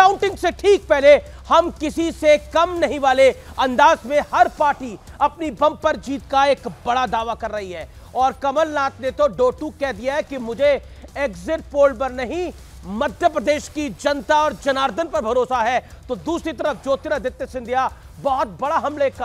Counting से ठीक पहले हम किसी से कम नहीं वाले अंदाज में हर पार्टी अपनी बम्पर जीत का एक बड़ा दावा कर रही है। और कमलनाथ ने तो डोटू कह दिया है कि मुझे एग्जिट पोल पर नहीं, मध्य प्रदेश की जनता और जनार्दन पर भरोसा है। तो दूसरी तरफ ज्योतिरादित्य सिंधिया बहुत बड़ा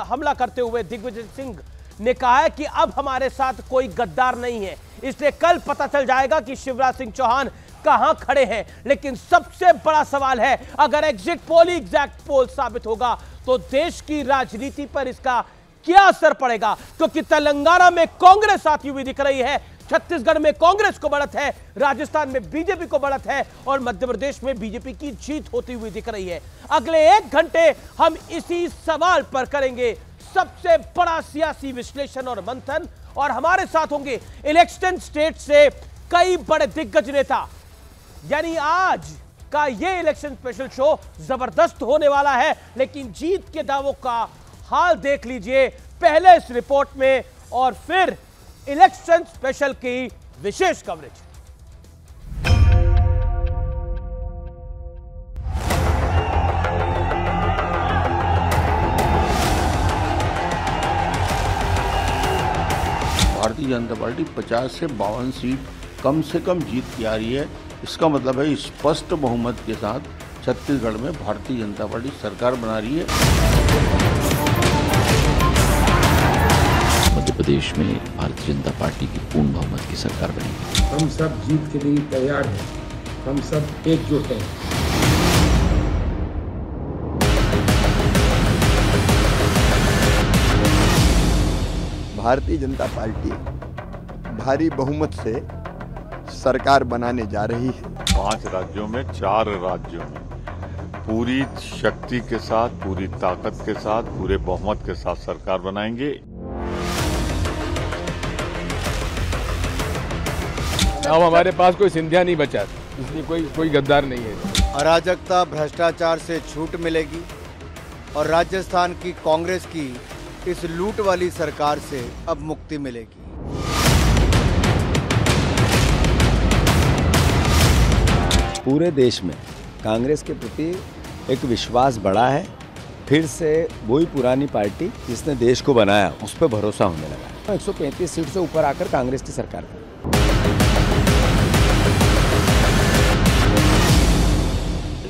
हमला करते हुए दिग्विजय सिंह ने कहा है कि अब हमारे साथ कोई गद्दार नहीं है, इसलिए कल पता चल जाएगा कि शिवराज सिंह चौहान कहां खड़े हैं। लेकिन सबसे बड़ा सवाल है, अगर एग्जिट पोल ही एग्जैक्ट पोल साबित होगा तो देश की राजनीति पर इसका क्या असर पड़ेगा, क्योंकि तेलंगाना में कांग्रेस आती हुई दिख रही है, छत्तीसगढ़ में कांग्रेस को बढ़त है, राजस्थान में बीजेपी को बढ़त है और मध्य प्रदेश में बीजेपी की जीत होती हुई दिख रही है। अगले 1 घंटे हम इसी सवाल पर करेंगे सबसे बड़ा सियासी विश्लेषण और मंथन, और हमारे साथ होंगे इलेक्शन स्टेट से कई बड़े दिग्गज नेता। यानी आज का ये इलेक्शन स्पेशल शो जबरदस्त होने वाला है, लेकिन जीत के दावों का हाल देख लीजिए पहले इस रिपोर्ट में और फिर इलेक्शन स्पेशल की विशेष कवरेज। भारतीय जनता पार्टी 50 से 52 सीट कम से कम जीत की आ रही है। इसका मतलब है स्पष्ट बहुमत के साथ छत्तीसगढ़ में भारतीय जनता पार्टी सरकार बना रही है। मध्य प्रदेश में भारतीय जनता पार्टी की पूर्ण बहुमत की सरकार बनेगी। हम सब जीत के लिए तैयार हैं, हम सब एकजुट हैं। भारतीय जनता पार्टी भारी बहुमत से सरकार बनाने जा रही है। 5 राज्यों में 4 राज्यों में पूरी शक्ति के साथ, पूरी ताकत के साथ, पूरे बहुमत के साथ सरकार बनाएंगे। अब हमारे पास कोई सिंधिया नहीं बचा, इसलिए कोई गद्दार नहीं है। अराजकता, भ्रष्टाचार से छूट मिलेगी और राजस्थान की कांग्रेस की इस लूट वाली सरकार से अब मुक्ति मिलेगी। पूरे देश में कांग्रेस के प्रति एक विश्वास बढ़ा है। फिर से वही पुरानी पार्टी जिसने देश को बनाया उस पर भरोसा होने लगा। 135 सीट से ऊपर आकर कांग्रेस की सरकार है।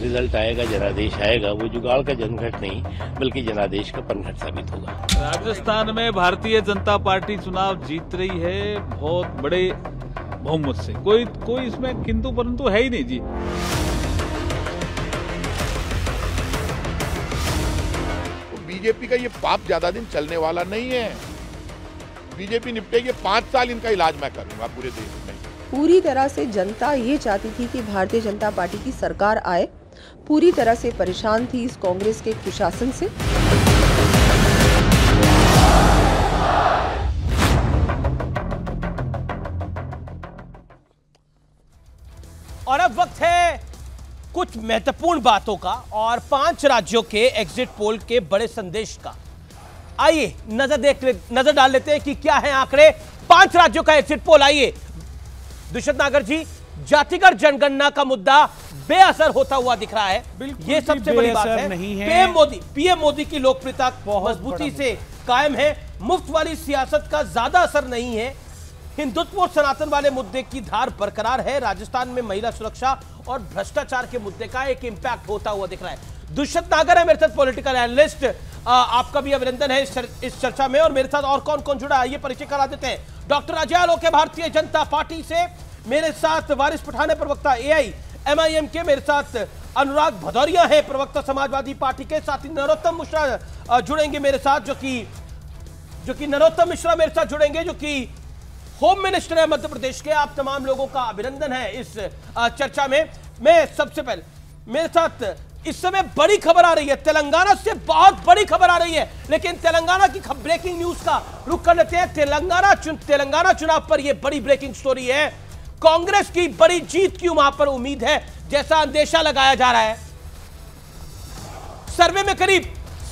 रिजल्ट आएगा, जनादेश आएगा, वो जुगाड़ का जनघट नहीं बल्कि जनादेश का पनघट साबित होगा। राजस्थान में भारतीय जनता पार्टी चुनाव जीत रही है बहुत बड़े बहुमत से, कोई इसमें किंतु परंतु है ही नहीं जी। बीजेपी का ये पाप ज्यादा दिन चलने वाला नहीं है। बीजेपी निपटेगी, 5 साल इनका इलाज मैं करूंगा पूरे देश में। पूरी तरह से जनता ये चाहती थी कि भारतीय जनता पार्टी की सरकार आए, पूरी तरह से परेशान थी इस कांग्रेस के कुशासन से। और अब वक्त है कुछ महत्वपूर्ण बातों का और 5 राज्यों के एग्जिट पोल के बड़े संदेश का। आइए नजर डाल लेते हैं कि क्या है आंकड़े 5 राज्यों का एग्जिट पोल। आइए दुष्यंत नागर जी, जातिगत जनगणना का मुद्दा बेअसर होता हुआ दिख रहा है, ये सबसे बड़ी बात है। पीएम मोदी की लोकप्रियता मजबूती से कायम है, मुफ्त वाली सियासत का ज्यादा असर नहीं है, हिंदुत्व और सनातन वाले मुद्दे की धार बरकरार है, राजस्थान में महिला सुरक्षा और भ्रष्टाचार के मुद्दे का एक इंपैक्ट होता हुआ दिख रहा है। दुष्यंत नागर है मेरे साथ, पॉलिटिकल एनालिस्ट, आपका भी अभिनंदन है इस चर्चा में। और मेरे साथ और कौन कौन जुड़ा है ये परिचय करा देते हैं। डॉक्टर अजय आलोक है भारतीय जनता पार्टी से, मेरे साथ वारिस पठान है प्रवक्ता AIMIM के, मेरे साथ अनुराग भदौरिया है प्रवक्ता समाजवादी पार्टी के, साथ ही नरोत्तम मिश्रा जुड़ेंगे मेरे साथ, जो कि नरोत्तम मिश्रा मेरे साथ जुड़ेंगे जो कि होम मिनिस्टर है मध्य प्रदेश के। आप तमाम लोगों का अभिनंदन है इस चर्चा में। मैं सबसे पहले मेरे साथ इस समय बड़ी खबर आ रही है, तेलंगाना से बहुत बड़ी खबर आ रही है, लेकिन तेलंगाना की ब्रेकिंग न्यूज का रुख कर लेते हैं। तेलंगाना चुनाव पर यह बड़ी ब्रेकिंग स्टोरी है। कांग्रेस की बड़ी जीत की वहां पर उम्मीद है, जैसा अंदेशा लगाया जा रहा है। सर्वे में करीब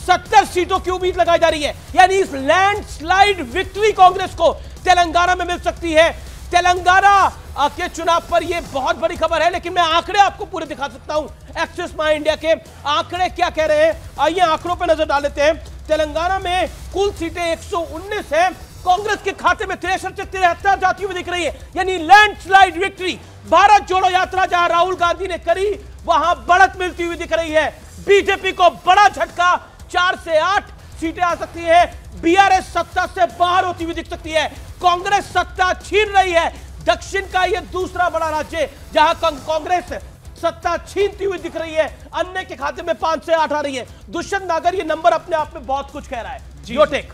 70 सीटों की उम्मीद लगाई जा रही है, यानी इस लैंडस्लाइड विक्ट्री कांग्रेस को तेलंगाना में मिल सकती है। तेलंगाना के चुनाव पर यह बहुत बड़ी खबर है, लेकिन मैं आंकड़े आपको पूरे दिखा सकता हूं। एक्सिस माई इंडिया के आंकड़े क्या कह रहे हैं, आइए आंकड़ों पर नजर डाल लेते हैं। तेलंगाना में कुल सीटें 119 है, कांग्रेस के खाते में 63 से 73 जाती हुई दिख रही है, यानी लैंडस्लाइड विक्ट्री। भारत जोड़ो यात्रा जहां राहुल गांधी ने करी, वहां बढ़त मिलती हुई दिख रही है। बीजेपी को बड़ा झटका, 4 से 8 सीटें आ सकती है। बीआरएस सत्ता से बाहर होती हुई दिख सकती है, कांग्रेस सत्ता छीन रही है। दक्षिण का यह दूसरा बड़ा राज्य जहां कांग्रेस सत्ता छीनती हुई दिख रही है, अन्य के खाते में 5 से 8 आ रही है। दुष्यंत नागर, ये नंबर अपने आप में बहुत कुछ कह रहा है। Your take.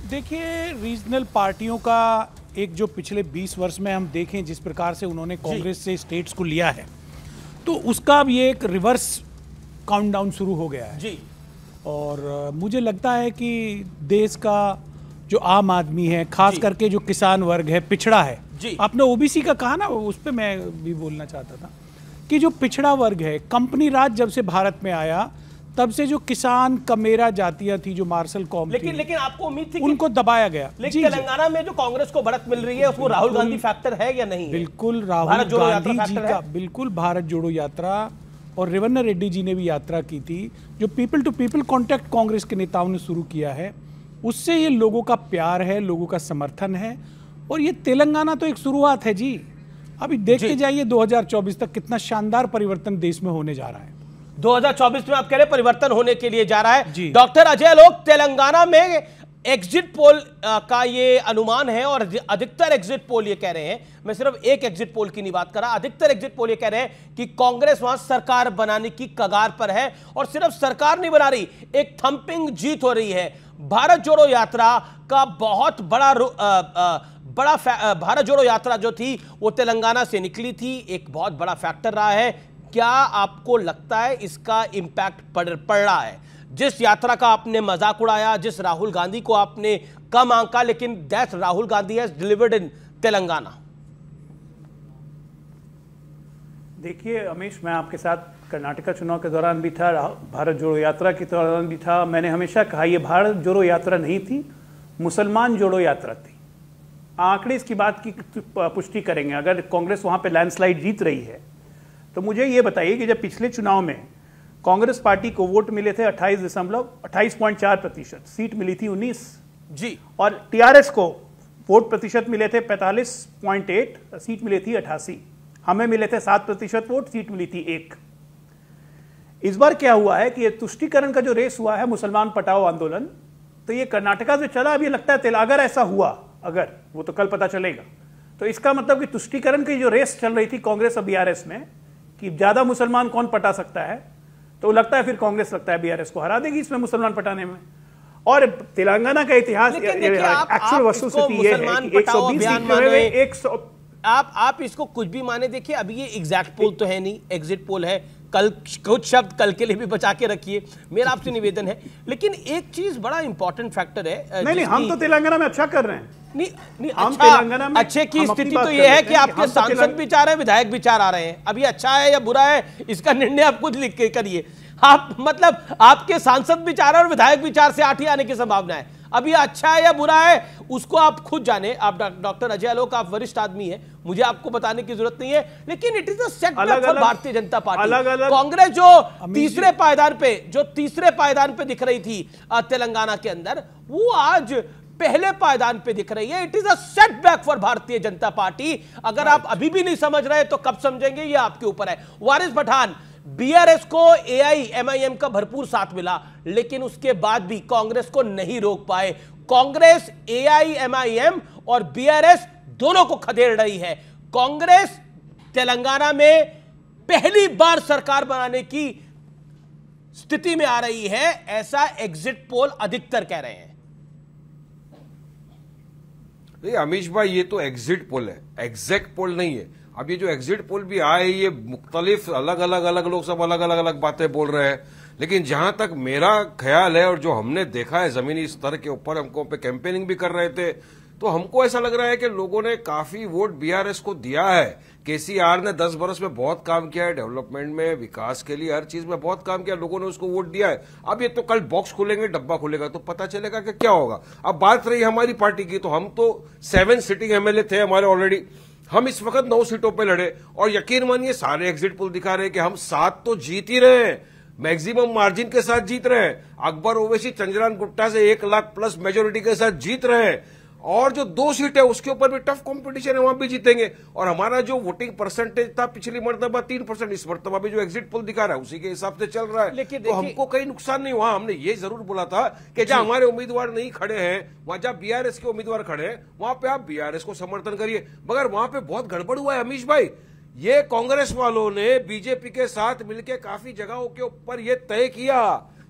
देखिए, रीजनल पार्टियों का एक जो पिछले 20 वर्ष में हम देखें जिस प्रकार से उन्होंने कांग्रेस से स्टेट्स को लिया है, तो उसका अब ये एक रिवर्स काउंटडाउन शुरू हो गया है जी। और मुझे लगता है कि देश का जो आम आदमी है, खास करके जो किसान वर्ग है, पिछड़ा है जी। आपने ओबीसी का कहा ना, उस पर मैं भी बोलना चाहता था कि जो पिछड़ा वर्ग है, कंपनी राज जब से भारत में आया तब से जो किसान कमेरा जातियां थी, जो मार्शल कौम थी, लेकिन आपको उम्मीद थी उनको दबाया गया। लेकिन तेलंगाना में जो कांग्रेस को बढ़त मिल रही है, उसको राहुल गांधी फैक्टर है या नहीं? बिल्कुल राहुल गांधी जी का, बिल्कुल भारत जोड़ो यात्रा, और रेवन्ना रेड्डी जी ने भी यात्रा की थी, जो people to people contact Congress के नेताओं ने शुरू किया है, उससे ये लोगों का प्यार है, लोगों का समर्थन है। और ये तेलंगाना तो एक शुरुआत है जी, अभी देखते जाइए 2024 तक कितना शानदार परिवर्तन देश में होने जा रहा है। 2024 में आप कह रहे हैं परिवर्तन होने के लिए जा रहा है। डॉक्टर अजय आलोक, तेलंगाना में एग्जिट पोल का ये अनुमान है और अधिकतर एग्जिट पोल ये कह रहे हैं, मैं सिर्फ एक एग्जिट पोल की नहीं बात कर रहा, अधिकतर एग्जिट पोल ये कह रहे हैं कि कांग्रेस वहां सरकार बनाने की कगार पर है, और सिर्फ सरकार नहीं बना रही, एक थंपिंग जीत हो रही है। भारत जोड़ो यात्रा का बहुत बड़ा भारत जोड़ो यात्रा जो थी वो तेलंगाना से निकली थी, एक बहुत बड़ा फैक्टर रहा है। क्या आपको लगता है इसका इंपैक्ट पड़ रहा है? जिस यात्रा का आपने मजाक उड़ाया, जिस राहुल गांधी को आपने कम आंका, लेकिन that Rahul Gandhi has delivered इन तेलंगाना। देखिए अमीश, मैं आपके साथ कर्नाटका चुनाव के दौरान भी था, भारत जोड़ो यात्रा के दौरान भी था। मैंने हमेशा कहा यह भारत जोड़ो यात्रा नहीं थी, मुसलमान जोड़ो यात्रा थी। आंकड़े इसकी बात की पुष्टि करेंगे। अगर कांग्रेस वहां पे लैंडस्लाइड जीत रही है तो मुझे ये बताइए कि जब पिछले चुनाव में कांग्रेस पार्टी को वोट मिले थे 28.4%, सीट मिली थी 19 जी, और टीआरएस को वोट प्रतिशत मिले थे 45.8, सीट मिली थी 88। हमें मिले थे 7% वोट, सीट मिली थी 1। इस बार क्या हुआ है कि ये तुष्टीकरण का जो रेस हुआ है, मुसलमान पटाओ आंदोलन, तो ये कर्नाटका से चला, अभी लगता है अगर ऐसा हुआ, अगर वो तो कल पता चलेगा, तो इसका मतलब कि तुष्टीकरण की जो रेस चल रही थी कांग्रेस और बीआरएस में कि ज्यादा मुसलमान कौन पटा सकता है, तो लगता है फिर कांग्रेस लगता है बीआरएस को हरा देगी इसमें मुसलमान पटाने में। और तेलंगाना का इतिहास एक्चुअल वस्तुस्थिति ये है कि 120 सीट आप इसको कुछ भी माने, देखिए अभी ये एग्जैक्ट पोल तो है नहीं, एग्जिट पोल है, कल कुछ शब्द कल के लिए भी बचा के रखिए, मेरा आपसे निवेदन है। लेकिन एक चीज बड़ा इंपॉर्टेंट फैक्टर है, नहीं हम तो तेलंगाना में अच्छा कर रहे हैं। नहीं अच्छा, अच्छे की स्थिति तो ये है कि आपके सांसद भी चाह रहे हैं, विधायक भी चाह रहे हैं। अभी अच्छा है या बुरा है इसका निर्णय आप खुद लिख के करिए। आप मतलब आपके सांसद भी चाह रहे हैं और विधायक भी 4 से 8 ही आने की संभावना है। अभी अच्छा है या बुरा है उसको आप खुद जाने। आप डॉक्टर अजय आलोक, आप वरिष्ठ आदमी हैं, मुझे आपको बताने की जरूरत नहीं है, लेकिन it is a setback for Bharatiya Janata party. Congress जो तीसरे पायदान पे दिख रही थी तेलंगाना के अंदर, वो आज पहले पायदान पे दिख रही है। It is a setback for Bharatiya Janata party. अगर आप अभी भी नहीं समझ रहे तो कब समझेंगे, ये आपके ऊपर है। वारिस पठान, बीआरएस को एआईएमआईएम का भरपूर साथ मिला, लेकिन उसके बाद भी कांग्रेस को नहीं रोक पाए। कांग्रेस, एआईएमआईएम और बीआरएस दोनों को खदेड़ रही है। कांग्रेस तेलंगाना में पहली बार सरकार बनाने की स्थिति में आ रही है, ऐसा एग्जिट पोल अधिकतर कह रहे हैं। अमीश भाई, ये तो एग्जिट पोल है, एग्जैक्ट पोल नहीं है। अब ये जो एग्जिट पोल भी आए, ये मुख्तलिफ अलग अलग लोग सब अलग बातें बोल रहे हैं, लेकिन जहां तक मेरा ख्याल है और जो हमने देखा है जमीनी स्तर के ऊपर, हमको पे कैंपेनिंग भी कर रहे थे, तो हमको ऐसा लग रहा है कि लोगों ने काफी वोट बीआरएस को दिया है। केसीआर ने 10 बरस में बहुत काम किया है, डेवलपमेंट में, विकास के लिए, हर चीज में बहुत काम किया, लोगों ने उसको वोट दिया है। अब ये तो कल बॉक्स खुलेंगे, डब्बा खुलेगा तो पता चलेगा कि क्या होगा। अब बात रही हमारी पार्टी की, तो हम तो 7 सिटिंग एमएलए थे हमारे ऑलरेडी, हम इस वक्त 9 सीटों पे लड़े और यकीन मानिए सारे एग्जिट पोल दिखा रहे हैं कि हम 7 तो जीत ही रहे हैं, मैक्सिमम मार्जिन के साथ जीत रहे हैं। अकबर ओवैसी चंद्रयान गुट्टा से 1 लाख प्लस मेजोरिटी के साथ जीत रहे हैं और जो 2 सीट है उसके ऊपर भी टफ कंपटीशन है, वहां भी जीतेंगे। और हमारा जो वोटिंग परसेंटेज था पिछली मर्तबा 3%, इस मर्तबा भी जो एग्जिट पोल दिखा रहा है उसी के हिसाब से चल रहा है। तो हमको कहीं नुकसान नहीं हुआ। हमने ये जरूर बोला था कि जहां हमारे उम्मीदवार नहीं खड़े हैं, वहां जहां बीआरएस के उम्मीदवार खड़े हैं, वहां पे आप बीआरएस को समर्थन करिए। मगर वहां पे बहुत गड़बड़ हुआ है अमीश भाई। ये कांग्रेस वालों ने बीजेपी के साथ मिलकर काफी जगहों के ऊपर ये तय किया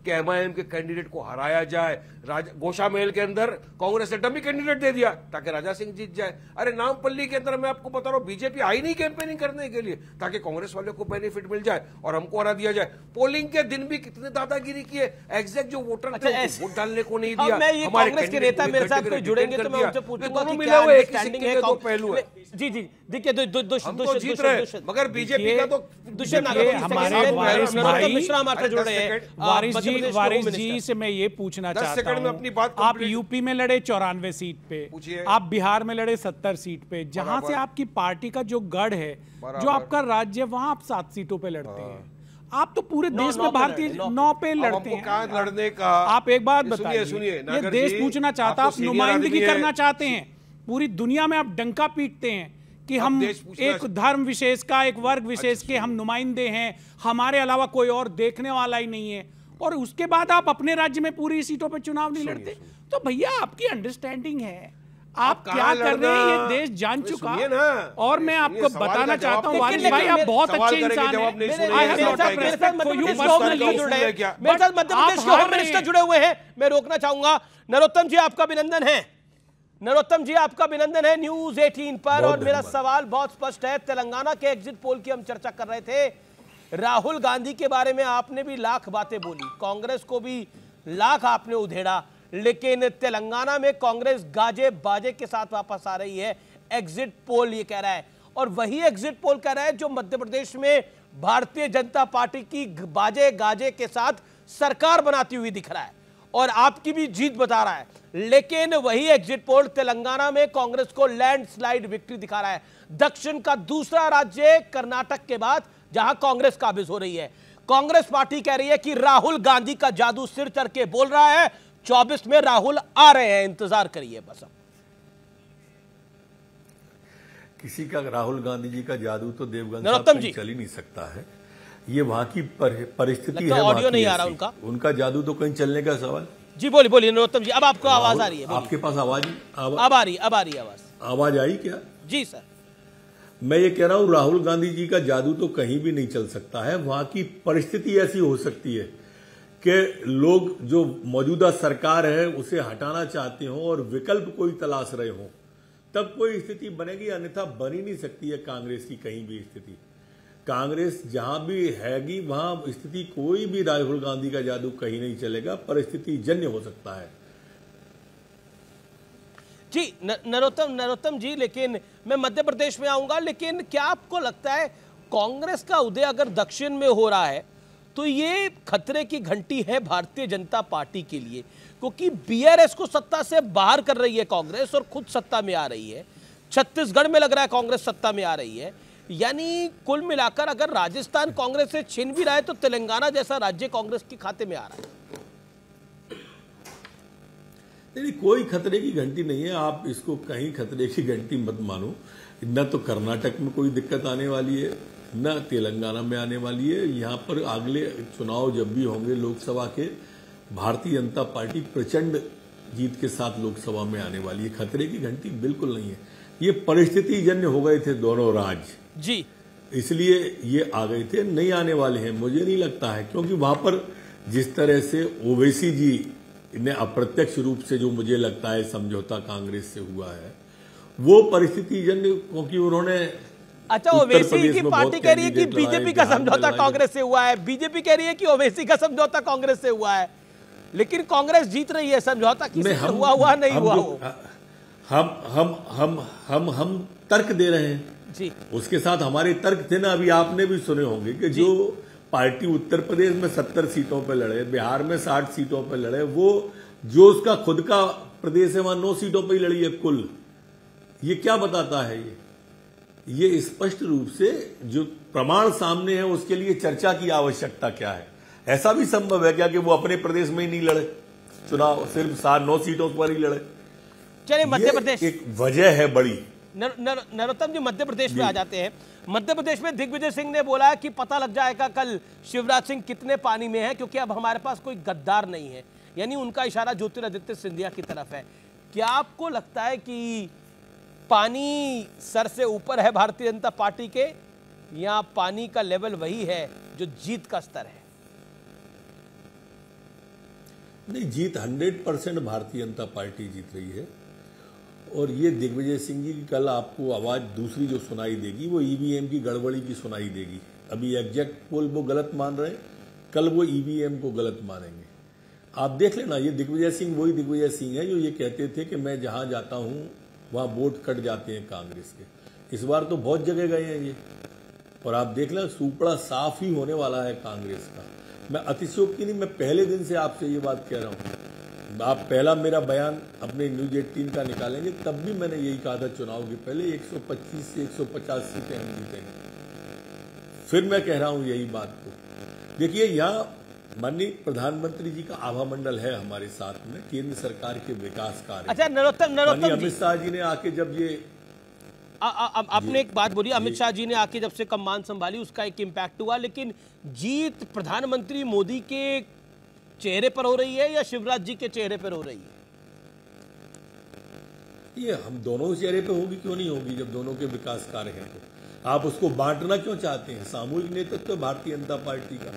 कि एमआईएम के कैंडिडेट को हराया जाए। गोशा महल के अंदर कांग्रेस ने डमी कैंडिडेट दे दिया ताकि राजा सिंह जीत जाए। अरे नामपल्ली के अंदर मैं आपको बता रहा हूं बीजेपी आई नहीं कैंपेनिंग करने के लिए ताकि कांग्रेस वाले को बेनिफिट मिल जाए और हमको हरा दिया जाए। पोलिंग के दिन भी कितने दादागिरी किए, एग्जैक्ट जो वोटर थे वोट डालने को नहीं दिया। कांग्रेस के नेता मेरे साथ कोई जुड़ेंगे तो मैं उनसे पूछूंगा कि क्या अंडरस्टैंडिंग है। दो पहलू है। जी जी देखिए जीत रहे मगर बीजेपी का तो वारिस जी से मैं ये पूछना चाहता हूँ, आप यूपी में लड़े 94 सीट पे, आप बिहार में लड़े 70 सीट पे, जहां से आपकी पार्टी का जो गढ़ है, जो आपका राज्य, वहां आप 7 सीटों पे लड़ते हैं। आप तो पूरे देश में भारतीय 9 पे लड़ते हैं। लड़ने का आप एक बात बताइए, ये देश पूछना चाहता, आप नुमाइंदगी करना चाहते हैं, पूरी दुनिया में आप डंका पीटते हैं कि हम एक धर्म विशेष का, एक वर्ग विशेष के हम नुमाइंदे हैं, हमारे अलावा कोई और देखने वाला ही नहीं है, और उसके बाद आप अपने राज्य में पूरी सीटों पे चुनाव नहीं लड़ते। तो भैया आपकी अंडरस्टैंडिंग है, आप क्या कर रहे हैं ये देश जान चुका। और मैं आपको बताना चाहता हूँ वारिस भाई, आप बहुत अच्छे इंसान हैं, मेरे साथ मध्य प्रदेश के होम मिनिस्टर जुड़े हुए हैं, मैं रोकना चाहूंगा। नरोत्तम जी आपका अभिनंदन है, नरोत्तम जी आपका अभिनंदन है न्यूज 18 पर। और मेरा सवाल बहुत स्पष्ट है, तेलंगाना के एग्जिट पोल की हम चर्चा कर रहे थे, राहुल गांधी के बारे में आपने भी लाख बातें बोली, कांग्रेस को भी लाख आपने उधेड़ा, लेकिन तेलंगाना में कांग्रेस गाजे बाजे के साथ वापस आ रही है, एग्जिट पोल ये कह रहा है। और वही एग्जिट पोल कह रहा है जो मध्य प्रदेश में भारतीय जनता पार्टी की बाजे गाजे के साथ सरकार बनाती हुई दिख रहा है और आपकी भी जीत बता रहा है। लेकिन वही एग्जिट पोल तेलंगाना में कांग्रेस को लैंडस्लाइड विक्ट्री दिखा रहा है, दक्षिण का दूसरा राज्य कर्नाटक के बाद जहां कांग्रेस काबिज हो रही है। कांग्रेस पार्टी कह रही है कि राहुल गांधी का जादू सिर चढ़ के बोल रहा है, 24 में राहुल आ रहे हैं, इंतजार करिए बस। अब किसी का राहुल गांधी जी का जादू तो देवगन नरोत्तम जी चल ही नहीं सकता है, ये वहां की परिस्थिति है, ऑडियो नहीं आ रहा उनका जादू तो कहीं चलने का सवाल। जी बोलिए बोलिए नरोत्तम जी, अब आपको आवाज आ रही है, आपके पास आवाज अब आ रही है आवाज आई क्या? जी सर, मैं ये कह रहा हूं राहुल गांधी जी का जादू तो कहीं भी नहीं चल सकता है, वहां की परिस्थिति ऐसी हो सकती है कि लोग जो मौजूदा सरकार है उसे हटाना चाहते हो और विकल्प कोई तलाश रहे हो, तब कोई स्थिति बनेगी, अन्यथा बन ही नहीं सकती है कांग्रेस की कहीं भी स्थिति। कांग्रेस जहां भी हैगी वहां स्थिति कोई भी राहुल गांधी का जादू कहीं नहीं चलेगा, परिस्थिति जन्य हो सकता है। जी नरोत्तम जी, लेकिन मैं मध्य प्रदेश में आऊंगा, लेकिन क्या आपको लगता है कांग्रेस का उदय अगर दक्षिण में हो रहा है तो ये खतरे की घंटी है भारतीय जनता पार्टी के लिए, क्योंकि बीआरएस को सत्ता से बाहर कर रही है कांग्रेस और खुद सत्ता में आ रही है। छत्तीसगढ़ में लग रहा है कांग्रेस सत्ता में आ रही है, यानी कुल मिलाकर अगर राजस्थान कांग्रेस से छीन भी रहा है तो तेलंगाना जैसा राज्य कांग्रेस के खाते में आ रहा है। नहीं, कोई खतरे की घंटी नहीं है, आप इसको कहीं खतरे की घंटी मत मानो। न तो कर्नाटक में कोई दिक्कत आने वाली है, न तेलंगाना में आने वाली है। यहाँ पर अगले चुनाव जब भी होंगे लोकसभा के, भारतीय जनता पार्टी प्रचंड जीत के साथ लोकसभा में आने वाली है, खतरे की घंटी बिल्कुल नहीं है। ये परिस्थिति जन्य हो गए थे दोनों राज्य जी, इसलिए ये आ गए थे, नहीं आने वाले हैं मुझे नहीं लगता है, क्योंकि वहां पर जिस तरह से ओवैसी जी ने अप्रत्यक्ष रूप से जो मुझे लगता है समझौता कांग्रेस से हुआ है वो परिस्थिति जन्य, क्योंकि उन्होंने अच्छा ओवैसी की पार्टी कह रही है कि बीजेपी का समझौता कांग्रेस से हुआ है, बीजेपी कह रही है कि ओवैसी का समझौता कांग्रेस से हुआ है, लेकिन कांग्रेस जीत रही है, समझौता किसी से हुआ नहीं हुआ हो। हम तर्क दे रहे हैं जी। उसके साथ हमारे तर्क थे ना, अभी आपने भी सुने होंगे कि जो पार्टी उत्तर प्रदेश में 70 सीटों पर लड़े, बिहार में 60 सीटों पर लड़े, वो जो उसका खुद का प्रदेश है वहां 9 सीटों पर ही लड़ी है कुल। ये क्या बताता है? ये स्पष्ट रूप से जो प्रमाण सामने है उसके लिए चर्चा की आवश्यकता क्या है? ऐसा भी संभव है क्या कि वो अपने प्रदेश में ही नहीं लड़े चुनाव, सिर्फ 9 सीटों पर ही लड़े? चलिए मध्य प्रदेश एक वजह है बड़ी। नरोत्तम जी मध्य प्रदेश में आ जाते हैं। मध्य प्रदेश में दिग्विजय सिंह ने बोला है कि पता लग जाएगा कल शिवराज सिंह कितने पानी में है, क्योंकि अब हमारे पास कोई गद्दार नहीं है। यानी उनका इशारा ज्योतिरादित्य सिंधिया की तरफ है। क्या आपको लगता है कि पानी सर से ऊपर है भारतीय जनता पार्टी के, या पानी का लेवल वही है जो जीत का स्तर है? नहीं, जीत 100% भारतीय जनता पार्टी जीत रही है। और ये दिग्विजय सिंह जी की कल आपको आवाज दूसरी जो सुनाई देगी वो ईवीएम की गड़बड़ी की सुनाई देगी। अभी एग्जैक्ट पोल वो गलत मान रहे हैं, कल वो ईवीएम को गलत मानेंगे। आप देख लेना, ये दिग्विजय सिंह वही दिग्विजय सिंह है जो ये कहते थे कि मैं जहां जाता हूं वहां वोट कट जाते हैं कांग्रेस के। इस बार तो बहुत जगह गए हैं ये, और आप देख लें सुपड़ा साफ ही होने वाला है कांग्रेस का। मैं अतिशयोक्ति नहीं, मैं पहले दिन से आपसे ये बात कह रहा हूं। आप पहला मेरा बयान अपने न्यूज 18 का निकालेंगे, तब भी मैंने यही कहा था चुनाव के पहले 125 से 150 सीटें हम जीतेंगे। फिर मैं कह रहा हूं यही बात को। देखिए, यहाँ माननीय प्रधानमंत्री जी का आभा मंडल है हमारे साथ में, केंद्र सरकार के विकास कार्य। अच्छा नरोत्तम अमित शाह जी ने आके जब ये आपने एक बात बोली, अमित शाह जी ने आके जब से कमान संभाली उसका एक इम्पैक्ट हुआ, लेकिन जीत प्रधानमंत्री मोदी के चेहरे पर हो रही है या शिवराज जी के चेहरे पर हो रही है? ये हम दोनों चेहरे पे होगी, क्यों नहीं होगी? जब दोनों के विकास कार्य हैं तो आप उसको बांटना क्यों चाहते हैं? सामूहिक नेतृत्व भारतीय जनता पार्टी का,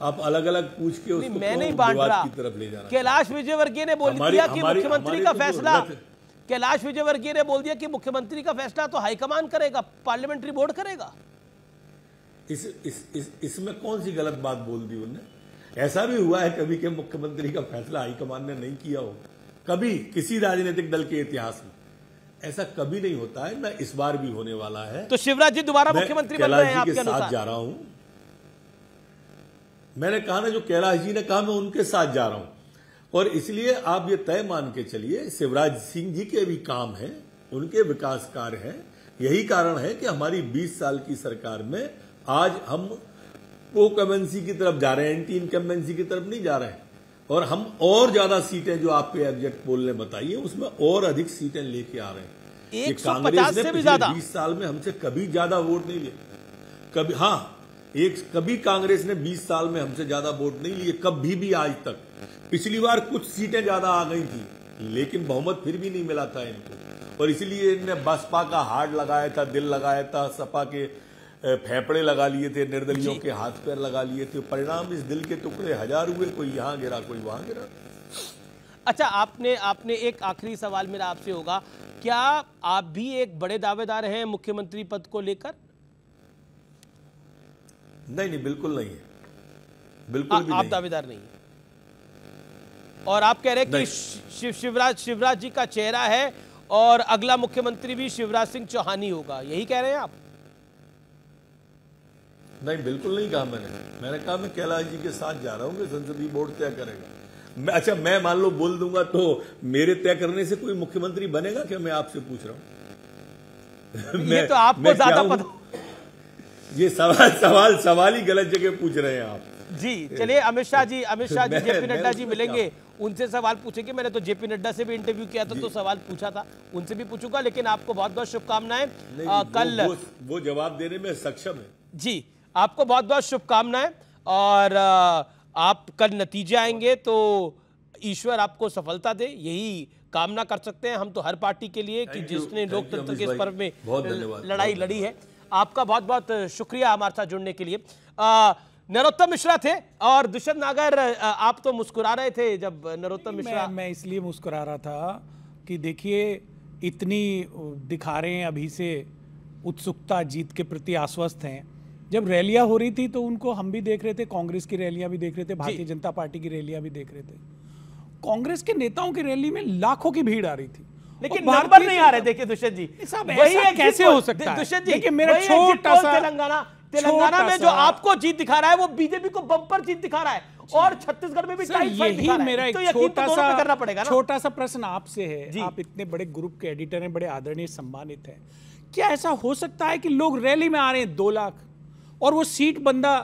आप अलग अलग पूछ के उसको मैं नहीं बांट रहा। की तरफ ले जाना। कैलाश विजयवर्गीय ने बोल दिया कि मुख्यमंत्री का फैसला, कैलाश विजयवर्गीय ने बोल दिया कि मुख्यमंत्री का फैसला तो हाईकमान करेगा, पार्लियामेंट्री बोर्ड करेगा। इसमें कौन सी गलत बात बोल दी उन्होंने? ऐसा भी हुआ है कभी कि मुख्यमंत्री का फैसला हाईकमान ने नहीं किया हो? कभी किसी राजनीतिक दल के इतिहास में ऐसा कभी नहीं होता है, ना इस बार भी होने वाला है। तो शिवराज जी दोबारा मुख्यमंत्री बन रहे हैं आपके अनुसार? साथ जा रहा हूं, मैंने कहा ना, जो कैलाश जी ने कहा मैं उनके साथ जा रहा हूं। और इसलिए आप ये तय मान के चलिए, शिवराज सिंह जी के भी काम है, उनके विकास कार्य हैं। यही कारण है कि हमारी 20 साल की सरकार में आज हम प्रोकमेंसी की तरफ जा रहे हैं, एंटी इनकम्बेंसी की तरफ नहीं जा रहे हैं। और हम और ज्यादा सीटें जो आपके एग्जैक्ट पोल ने बताई है उसमें और अधिक सीटें लेके आ रहे हैं। 150 से भी ज्यादा 20 साल में हमसे कभी ज्यादा वोट नहीं लिए, कभी। कभी कांग्रेस ने 20 साल में हमसे ज्यादा वोट नहीं लिए, कभी भी आज तक। पिछली बार कुछ सीटें ज्यादा आ गई थी, लेकिन बहुमत फिर भी नहीं मिला था इनको, और इसलिए इनने बसपा का हार्ड लगाया था, दिल लगाया था, सपा के फेफड़े लगा लिए थे, निर्दलियों के हाथ पैर लगा लिए थे। परिणाम इस दिल के टुकड़े 1000 हुए, कोई यहां गिरा कोई वहां गिरा। अच्छा, आपने एक आखिरी सवाल मेरा आपसे होगा, क्या आप भी एक बड़े दावेदार हैं मुख्यमंत्री पद को लेकर? नहीं, बिल्कुल नहीं है, बिल्कुल भी आप दावेदार नहीं है। और आप कह रहे हैं कि शिवराज जी का चेहरा है और अगला मुख्यमंत्री भी शिवराज सिंह चौहान ही होगा, यही कह रहे हैं आप? नहीं, बिल्कुल नहीं कहा मैंने कहा मैं कैलाश जी के साथ जा रहा हूं कि संसदीय बोर्ड तय करेगा। अच्छा, मैं मान लो बोल दूंगा तो मेरे तय करने से कोई मुख्यमंत्री बनेगा क्या? मैं आपसे पूछ रहा हूं। ये तो आपको ज्यादा पता। ये सवाल ही गलत जगह पूछ रहे हैं आप जी। चलिए, अमित शाह जी जेपी नड्डा जी मिलेंगे, उनसे सवाल पूछेंगे। मैंने तो जेपी नड्डा से भी इंटरव्यू किया था तो सवाल पूछा था, उनसे भी पूछूंगा। लेकिन आपको बहुत बहुत शुभकामनाएं। कल वो जवाब देने में सक्षम है जी। आपको बहुत बहुत शुभकामनाएं, और आप कल नतीजे आएंगे तो ईश्वर आपको सफलता दे, यही कामना कर सकते हैं हम तो हर पार्टी के लिए कि जिसने लोकतंत्र के इस पर्व में लड़ाई लड़ी है। आपका बहुत बहुत शुक्रिया हमारे साथ जुड़ने के लिए। नरोत्तम मिश्रा थे और दुष्यंत नागर, आप तो मुस्कुरा रहे थे जब नरोत्तम मिश्रा। मैं इसलिए मुस्कुरा रहा था कि देखिए, इतनी दिखा रहे हैं अभी से उत्सुकता, जीत के प्रति आश्वस्त हैं। जब रैलियां हो रही थी तो उनको हम भी देख रहे थे, कांग्रेस की रैलियां भी देख रहे थे, भारतीय जनता पार्टी की रैलियां भी देख रहे थे। कांग्रेस के नेताओं की रैली में लाखों की भीड़ आ रही थी लेकिन नंबर नहीं आ रहे। देखिए दुष्यंत जी, वही कैसे हो सकता है? दुष्यंत जी, देखिए मेरा छोटा सा तेलंगाना में जो आपको जीत दिखा रहा है वो बीजेपी को बम्पर जीत दिखा रहा है, और छत्तीसगढ़ में भी टाइट फाइट दिखा रहा है। मेरा एक छोटा सा प्रश्न आपसे है। आप इतने बड़े ग्रुप के एडिटर हैं, बड़े आदरणीय सम्मानित हैं, क्या ऐसा हो सकता है कि लोग रैली में आ रहे हैं 2 लाख और वो सीट बंदा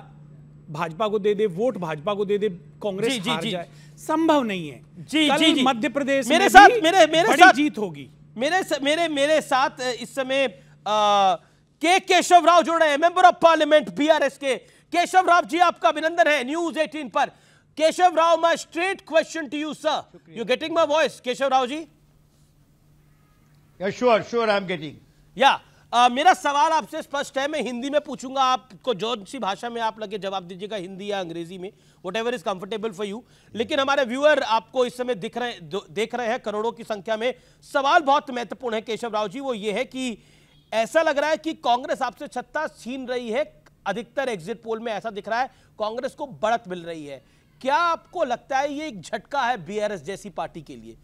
भाजपा को दे दे, वोट भाजपा को दे दे, कांग्रेस हार जाए? संभव नहीं है। कल मध्य प्रदेश मेरे साथ बड़ी जीत होगी। मेरे साथ इस समय के केशव राव जुड़ रहे हैं, मेंबर ऑफ पार्लियामेंट बीआरएस के। केशव राव जी, आपका अभिनंदन है न्यूज 18 पर। Keshav Rao, my straight question to you sir, you getting my voice? Keshav Rao ji, sure I am getting. मेरा सवाल आपसे स्पष्ट है, मैं हिंदी में पूछूंगा, आपको जो सी भाषा में आप लगे जवाब दीजिएगा, हिंदी या अंग्रेजी में, whatever is comfortable for you. लेकिन हमारे व्यूअर आपको इस समय देख रहे हैं करोड़ों की संख्या में। सवाल बहुत महत्वपूर्ण है केशव राव जी, वो ये है कि ऐसा लग रहा है कि कांग्रेस आपसे सत्ता छीन रही है। अधिकतर एग्जिट पोल में ऐसा दिख रहा है, कांग्रेस को बढ़त मिल रही है। क्या आपको लगता है ये एक झटका है बीआरएस जैसी पार्टी के लिए?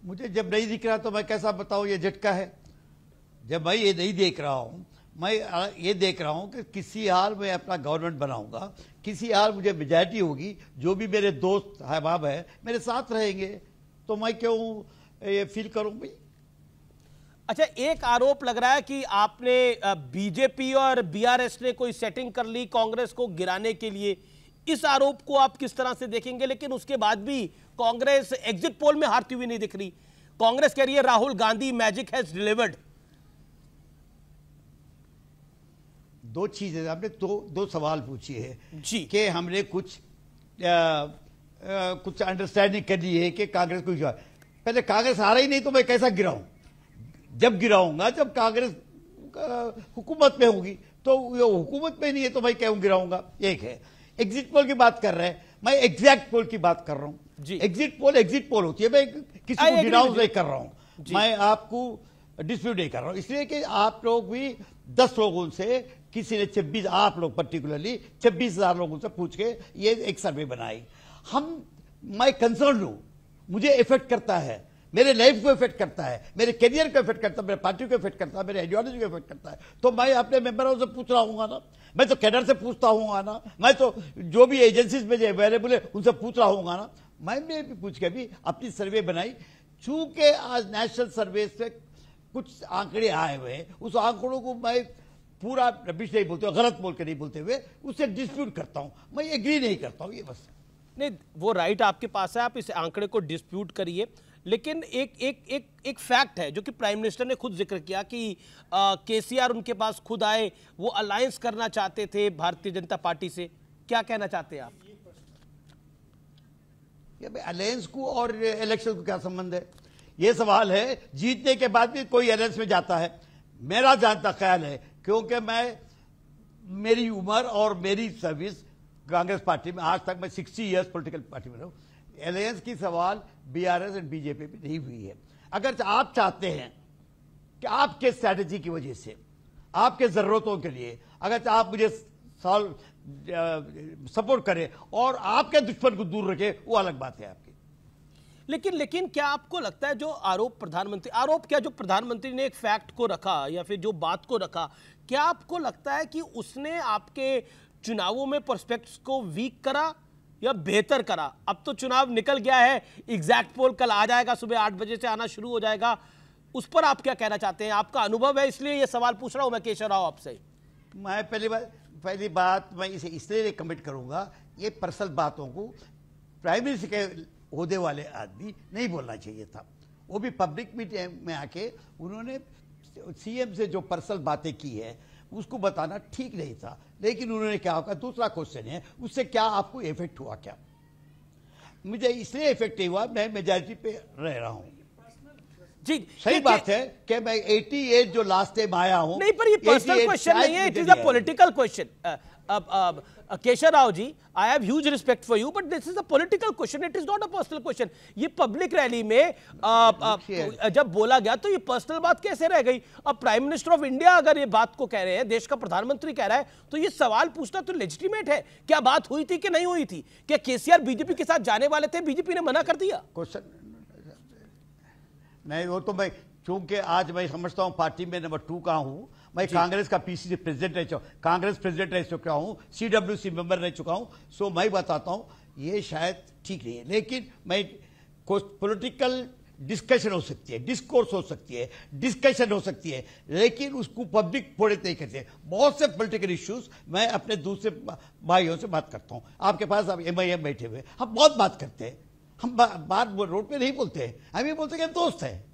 मुझे जब नहीं दिख रहा तो मैं कैसा बताऊं ये झटका है। जब मैं ये नहीं देख रहा हूं, मैं ये देख रहा हूं कि किसी हाल में अपना गवर्नमेंट बनाऊंगा, किसी हाल मुझे मेजॉरिटी होगी, जो भी मेरे दोस्त अहबाब है मेरे साथ रहेंगे, तो मैं क्यों ये फील करूं भाई। अच्छा, एक आरोप लग रहा है कि आपने बीजेपी और बीआरएस ने कोई सेटिंग कर ली कांग्रेस को गिराने के लिए। इस आरोप को आप किस तरह से देखेंगे? लेकिन उसके बाद भी कांग्रेस एग्जिट पोल में हारती हुई नहीं दिख रही। कांग्रेस कह रही है Rahul Gandhi magic has delivered. दो चीजें आपने दो सवाल पूछी है जी, कि हमने कुछ अंडरस्टैंडिंग कर ली है कि कांग्रेस को पहले कांग्रेस हारा ही नहीं तो मैं कैसा गिराऊं? जब गिराऊंगा जब कांग्रेस हुकूमत में होगी, तो हुकूमत में नहीं है तो मैं क्यों गिराऊंगा? एक है। एग्जिट पोल की बात कर रहे हैं, मैं एग्जैक्ट पोल की बात कर रहा हूं जी। एग्जिट पोल होती है, मैं किसी को डिनाउंस नहीं कर रहा हूं, मैं आपको डिस्प्यूट नहीं कर रहा हूं। इसलिए कि आप लोग भी 10 लोगों से, किसी ने 26, आप लोग पर्टिकुलरली 26,000 लोगों से पूछ के ये एक सर्वे बनाई। मैं कंसर्न हूं, मुझे इफेक्ट करता है, मेरे लाइफ को इफेक्ट करता है, मेरे करियर को इफेक्ट करता है, मेरे पार्टी को इफेक्ट करता है, मेरे आइडियोलॉजी को इफेक्ट करता है। तो मैं अपने मेंबरों से पूछ रहा हूँ ना, मैं तो कैडर से पूछता हूँ ना, मैं तो जो भी एजेंसीज में जो अवेलेबल है उनसे पूछ रहा हूँ ना। मैंने भी पूछ के भी अपनी सर्वे बनाई। चूंकि आज नेशनल सर्वे से कुछ आंकड़े आए हुए हैं, उस आंकड़ों को मैं पूरा रबिश नहीं बोलते, गलत बोल के नहीं बोलते हुए उससे डिस्प्यूट करता हूं, मैं एग्री नहीं करता हूं। ये बस नहीं, वो राइट आपके पास है, आप इस आंकड़े को डिस्प्यूट करिए। लेकिन एक फैक्ट है जो कि प्राइम मिनिस्टर ने खुद जिक्र किया कि केसीआर उनके पास खुद आए, वो अलायंस करना चाहते थे भारतीय जनता पार्टी से। क्या कहना चाहते हैं आप? अलायंस को और इलेक्शन को क्या संबंध है? ये सवाल है, जीतने के बाद भी कोई अलायंस में जाता है? मेरा जानता ख्याल है, क्योंकि मेरी उम्र और मेरी सर्विस कांग्रेस पार्टी में, आज तक मैं 60 इयर्स पॉलिटिकल पार्टी में रहा हूं, अलायंस की सवाल बीआरएस और बीजेपी में नहीं हुई है। अगर आप चाहते हैं कि आपके स्ट्रैटेजी की वजह से, आपके जरूरतों के लिए, अगर आप मुझे सपोर्ट करें और आपके दुश्मन को दूर रखें, वो अलग बात है आपकी। लेकिन क्या आपको लगता है जो आरोप क्या जो प्रधानमंत्री ने एक फैक्ट को रखा या फिर जो बात को रखा, क्या आपको लगता है कि उसने आपके चुनावों में प्रोस्पेक्ट्स को वीक करा या बेहतर करा? अब तो चुनाव निकल गया है, एग्जैक्ट पोल कल आ जाएगा, सुबह 8 बजे से आना शुरू हो जाएगा, उस पर आप क्या कहना चाहते हैं? आपका अनुभव है, इसलिए ये सवाल पूछ रहा हूं मैं केशव राव आपसे। मैं पहली बात मैं इसे इसलिए कमिट करूंगा, ये पर्सनल बातों को प्राइम मिनिस्टर के ओहदे वाले आदमी नहीं बोलना चाहिए था। वो भी पब्लिक मीटिंग में आके उन्होंने सीएम से जो पर्सनल बातें की है उसको बताना ठीक नहीं था। लेकिन उन्होंने क्या कहा, दूसरा क्वेश्चन है, उससे क्या आपको इफेक्ट हुआ? क्या मुझे इसलिए इफेक्ट नहीं हुआ, मैं मेजॉरिटी पे रह रहा हूं जी। सही बात है कि मैं 88 जो लास्ट टाइम आया हूं। नहीं, पर ये पर्सनल क्वेश्चन नहीं है, it is a political question. Keshav Rao ji, I have huge respect for you, but this is a political question, it is not a personal question. ये पब्लिक रैली में जब बोला गया तो ये पर्सनल बात कैसे रह गई? अब प्राइम मिनिस्टर ऑफ इंडिया अगर ये बात को कह रहे हैं, देश का प्रधानमंत्री कह रहा है, तो ये सवाल पूछना तो लेजिटिमेट है। क्या बात हुई थी कि नहीं हुई थी? क्या केसीआर बीजेपी के साथ जाने वाले थे, बीजेपी ने मना कर दिया? क्वेश्चन नहीं, वो तो मैं चूंकि आज मैं समझता हूं पार्टी में नंबर 2 का हूं, मैं कांग्रेस का पीसीसी प्रेसिडेंट रह चुका, कांग्रेस प्रेसिडेंट रह चुका हूं, सीडब्ल्यूसी मेंबर रह चुका हूं, सो मैं बताता हूं ये शायद ठीक नहीं है, लेकिन मैं पॉलिटिकल डिस्कशन हो सकती है, डिस्कोर्स हो सकती है, डिस्कशन हो सकती है, लेकिन उसको पब्लिक फोड़े नहीं करते। बहुत से पॉलिटिकल इश्यूज मैं अपने दूसरे भाइयों से बात करता हूं, आपके पास अब MIM बैठे हुए, हम बहुत बात करते हैं, हम बात रोड पे नहीं बोलते हैं, हम ये बोलते हैं कि दोस्त है।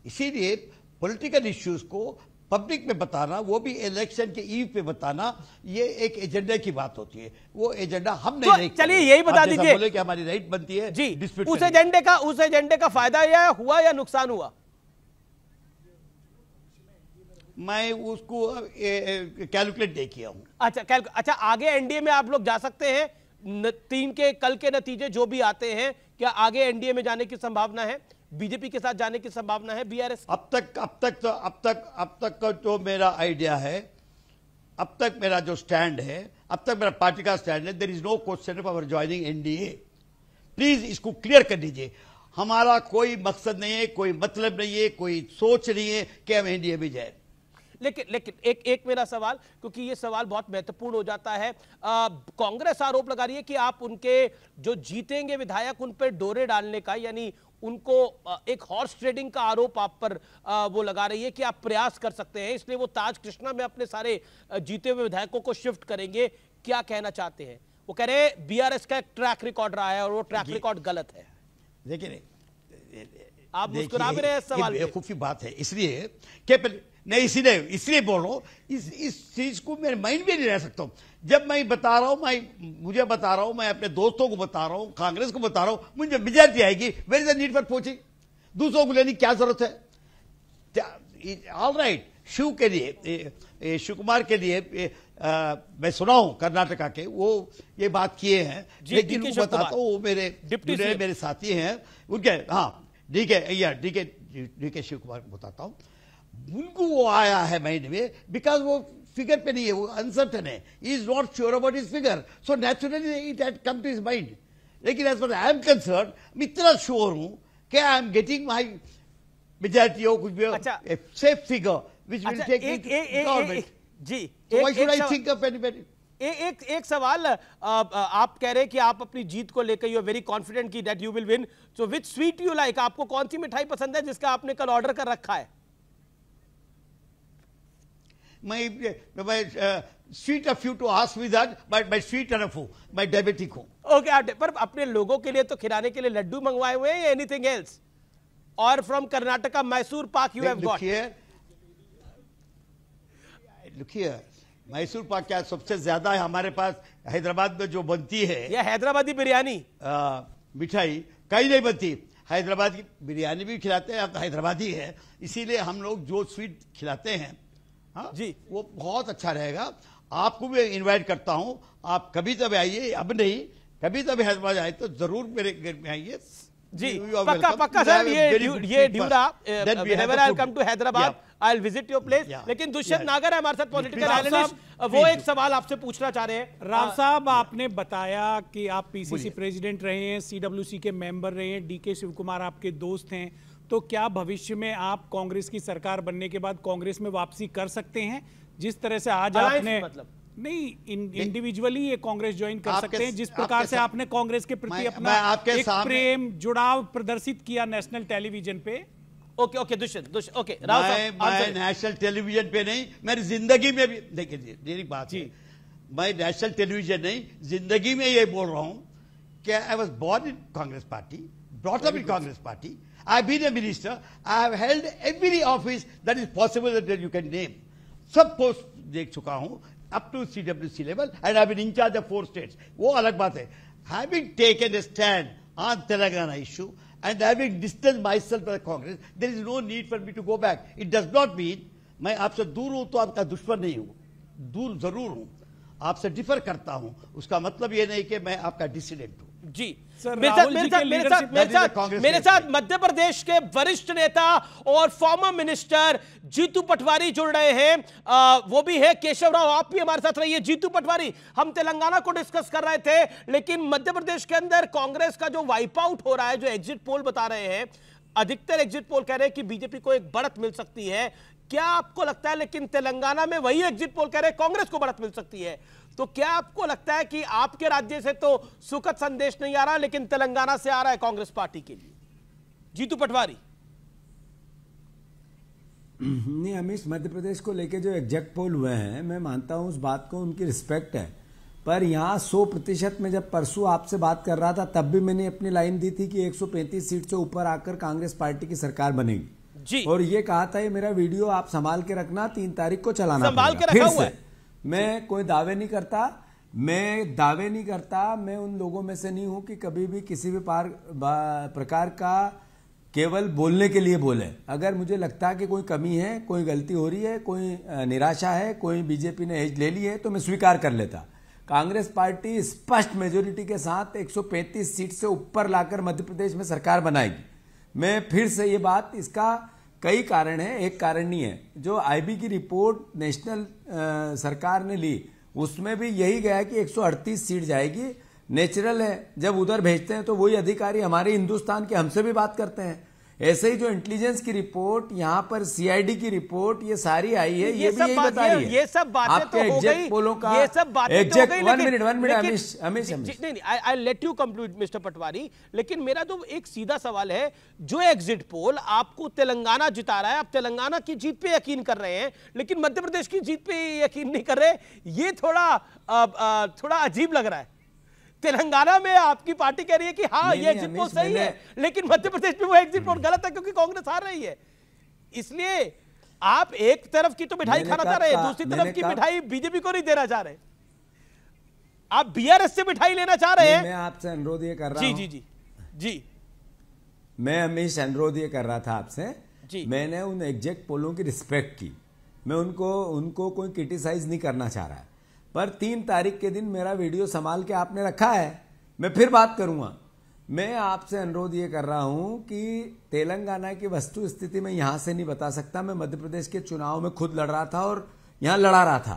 इसीलिए पॉलिटिकल इश्यूज को पब्लिक में बताना, वो भी इलेक्शन के ईव पे बताना, ये एक एजेंडा की बात होती है, वो एजेंडा हम नहीं। तो चलिए यही बता दीजिए, बोले कि हमारी राइट बनती है जी, उस एजेंडे का फायदा या हुआ या नुकसान हुआ? मैं उसको कैलकुलेट नहीं किया हूं। अच्छा, आगे एनडीए में आप लोग जा सकते हैं? 3 के कल के नतीजे जो भी आते हैं, क्या आगे एनडीए में जाने की संभावना है? बीजेपी के साथ जाने की संभावना है बीआरएस? अब तक का जो मेरा आइडिया है, अब तक मेरा जो स्टैंड है, अब तक मेरा पार्टी का स्टैंड है, there is no question of our joining NDA. Please इसको क्लियर कर दीजिए। हमारा कोई मकसद नहीं है, कोई मतलब नहीं है, कोई सोच नहीं है कि हम एनडीए में जाए। लेकिन एक मेरा सवाल, क्योंकि ये सवाल बहुत महत्वपूर्ण हो जाता है। कांग्रेस आरोप लगा रही है कि आप उनके जो जीतेंगे विधायक उन पर डोरे डालने का, यानी उनको एक हॉर्स ट्रेडिंग का आरोप आप पर वो लगा रही है कि आप प्रयास कर सकते हैं, इसलिए वो ताज कृष्णा में अपने सारे जीते हुए विधायकों को शिफ्ट करेंगे। क्या कहना चाहते हैं? वो कह रहे हैं बीआरएस का एक ट्रैक रिकॉर्ड रहा है और वो ट्रैक रिकॉर्ड गलत है। देखिए, आप मुस्कुरा भी रहे हैं इस सवाल पे। बेवकूफी बात है, इसलिए नहीं, इसलिए बोल रहा हूं, इस चीज को मेरे माइंड में नहीं रह सकता हूं। जब मैं बता रहा हूं, मुझे बता रहा हूं, मैं अपने दोस्तों को बता रहा हूं, कांग्रेस को बता रहा हूं, मुझे मेजॉरिटी आएगी, where is the need for poaching? दूसरों को लेने की क्या जरूरत है? ऑल राइट, शिव के लिए, शिव कुमार के लिए मैं सुना हूं कर्नाटका के, वो ये बात किए हैं, लेकिन वो बताता हूं, वो मेरे साथी हैं उनके, हाँ डीके शिव कुमार को बताता हूं, उनको वो आया है माइंड में, बिकॉज वो फिगर पे नहीं है, वो अनसर्टन है, is not sure about his figure, so naturally it had come to his mind. लेकिन as far I am concerned, मैं इतना श्योर हूं कि I am getting my majority हो कुछ भी safe figure which will take government जी। Why should I think of anybody? एक सवाल, आप कह रहे हैं कि आप अपनी जीत को लेकर यू आर वेरी कॉन्फिडेंट कि that you will win, so which sweet you like? आपको कौन सी मिठाई पसंद है जिसका आपने कल ऑर्डर कर रखा है? मैं sweet of you to ask me that, but मैं स्वीट एनफ हूं, मैं डायबिटिक हूं। ओके, पर अपने लोगों के लिए तो खिलाने के लिए लड्डू मंगवाए हुए हैं या एनीथिंग एल्स? और from Karnataka Mysore pak you have got? Look here, Mysore pak क्या सबसे ज्यादा है हमारे पास हैदराबाद में जो बनती है, या हैदराबादी बिरयानी मिठाई कहीं नहीं बनती। हैदराबाद की बिरयानी भी खिलाते हैं, अब हैदराबादी है, इसीलिए हम लोग जो स्वीट खिलाते हैं, हाँ जी, वो बहुत अच्छा रहेगा। आपको भी इनवाइट करता हूं, आप कभी तब आइए, अब नहीं, कभी तब हैदराबाद आए तो जरूर मेरे घर में आइए जी। पक्का सर, ये ड्यूरा whenever I come to Hyderabad I will visit your place. लेकिन दुष्यंत नागर है हमारे साथ, पॉलिटिकल एनालिस्ट, वो एक सवाल आपसे पूछना चाह रहे हैं। राव साहब, आपने बताया कि आप पीसीसी प्रेसिडेंट रहे हैं, सीडब्ल्यूसी के मेंबर रहे हैं, डीके शिव कुमार आपके दोस्त हैं, तो क्या भविष्य में आप कांग्रेस की सरकार बनने के बाद कांग्रेस में वापसी कर सकते हैं? जिस तरह से आज आपने नहीं इंडिविजुअली ये कांग्रेस ज्वाइन कर सकते हैं, जिस प्रकार से आपने कांग्रेस के प्रति अपना एक प्रेम जुड़ाव प्रदर्शित किया नेशनल टेलीविजन पे। ओके दुष्यंत, ओके मैं नेशनल टेलीविजन पे नहीं, मेरी जिंदगी में भी, देखिए मेरी बात है, मैं नेशनल टेलीविजन नहीं, जिंदगी में ये बोल रहा हूं कि I was born in Congress party, brought up in Congress party, I have been a minister, I have held every office that is possible that you can name, सब पोस्ट देख चुका हूं up to CWC level, and I've been in charge of 4 states. वो अलग बात है। Having taken a stand on Telangana issue and having distanced myself from Congress, there is no need for me to go back. It does not mean मैं आपसे दूर हूं तो आपका दुश्मन नहीं हूं, दूर जरूर हूं, आपसे डिफर करता हूं, उसका मतलब ये नहीं कि मैं आपका डिसिडेंट हूं। जी मेरे साथ मध्य प्रदेश के वरिष्ठ नेता और फॉर्मर मिनिस्टर जीतू पटवारी जुड़ रहे हैं, वो भी है केशव राव, आप भी हमारे साथ रहिए। जीतू पटवारी, हम तेलंगाना को डिस्कस कर रहे थे, लेकिन मध्य प्रदेश के अंदर कांग्रेस का जो वाइप आउट हो रहा है, जो एग्जिट पोल बता रहे हैं, अधिकतर एग्जिट पोल कह रहे हैं कि बीजेपी को एक बढ़त मिल सकती है। क्या आपको लगता है, लेकिन तेलंगाना में वही एग्जिट पोल कह रहे हैं कांग्रेस को बढ़त मिल सकती है, तो क्या आपको लगता है कि आपके राज्य से तो सुखद संदेश नहीं आ रहा, लेकिन तेलंगाना से आ रहा है कांग्रेस पार्टी के लिए? जीतू पटवारी। नहीं अमीश, मध्य प्रदेश को लेके जो एग्जैक्ट पोल हुए हैं, मैं मानता हूं उस बात को, उनकी रिस्पेक्ट है, पर यहाँ 100% में जब परसों आपसे बात कर रहा था तब भी मैंने अपनी लाइन दी थी कि 135 सीट से ऊपर आकर कांग्रेस पार्टी की सरकार बनेगी जी। और ये कहा था, ये मेरा वीडियो आप संभाल के रखना, 3 तारीख को चलाना संभाल के फिर रखा हुआ से। मैं कोई दावे नहीं करता, मैं उन लोगों में से नहीं हूं कि कभी भी किसी भी प्रकार का केवल बोलने के लिए बोले। अगर मुझे लगता है कि कोई कमी है, कोई गलती हो रही है, कोई निराशा है, कोई बीजेपी ने एज ले ली है, तो मैं स्वीकार कर लेता। कांग्रेस पार्टी स्पष्ट मेजोरिटी के साथ 135 सीट से ऊपर लाकर मध्य प्रदेश में सरकार बनाएगी। मैं फिर से ये बात, इसका कई कारण है, एक कारण नहीं है। जो आईबी की रिपोर्ट नेशनल सरकार ने ली उसमें भी यही गया कि 138 सीट जाएगी। नेचुरल है, जब उधर भेजते हैं तो वही अधिकारी हमारे हिंदुस्तान के हमसे भी बात करते हैं। ऐसे ही जो इंटेलिजेंस की रिपोर्ट, यहाँ पर सीआईडी की रिपोर्ट, ये सारी आई है, ये भी यही बता रही है। ये सब बातें तो हो गई, पोलों का, ये सब बातें तो हो गई, वन मिनट अमीश, नहीं, I let you conclude mister Patwari. लेकिन मेरा तो एक सीधा सवाल है, जो एग्जिट पोल आपको तेलंगाना जिता रहा है, आप तेलंगाना की जीत पे यकीन कर रहे हैं, लेकिन मध्य प्रदेश की जीत पे यकीन नहीं कर रहे, ये थोड़ा अजीब लग रहा है। तेलंगाना में आपकी पार्टी कह रही है कि हाँ ये एग्जिट पोल सही है, लेकिन मध्य प्रदेश में वो एग्जिट पोल गलत है क्योंकि कांग्रेस हार रही है। इसलिए आप एक तरफ की तो मिठाई खाना चाह रहे हैं, दूसरी तरफ की मिठाई बीजेपी को नहीं देना चाह रहे, आप बीआरएस से मिठाई लेना चाह रहे हैं। मैं आपसे अनुरोध ये कर रहा हूं, जी मैं अमीश अनुरोध ये कर रहा था आपसे, मैंने उन एग्जैक्ट पोलों की रिस्पेक्ट की, मैं उनको कोई क्रिटिसाइज नहीं करना चाह रहा है, पर 3 तारीख के दिन मेरा वीडियो संभाल के आपने रखा है, मैं फिर बात करूंगा। मैं आपसे अनुरोध ये कर रहा हूं कि तेलंगाना की वस्तु स्थिति में यहां से नहीं बता सकता। मैं मध्य प्रदेश के चुनाव में खुद लड़ रहा था और यहां लड़ा रहा था,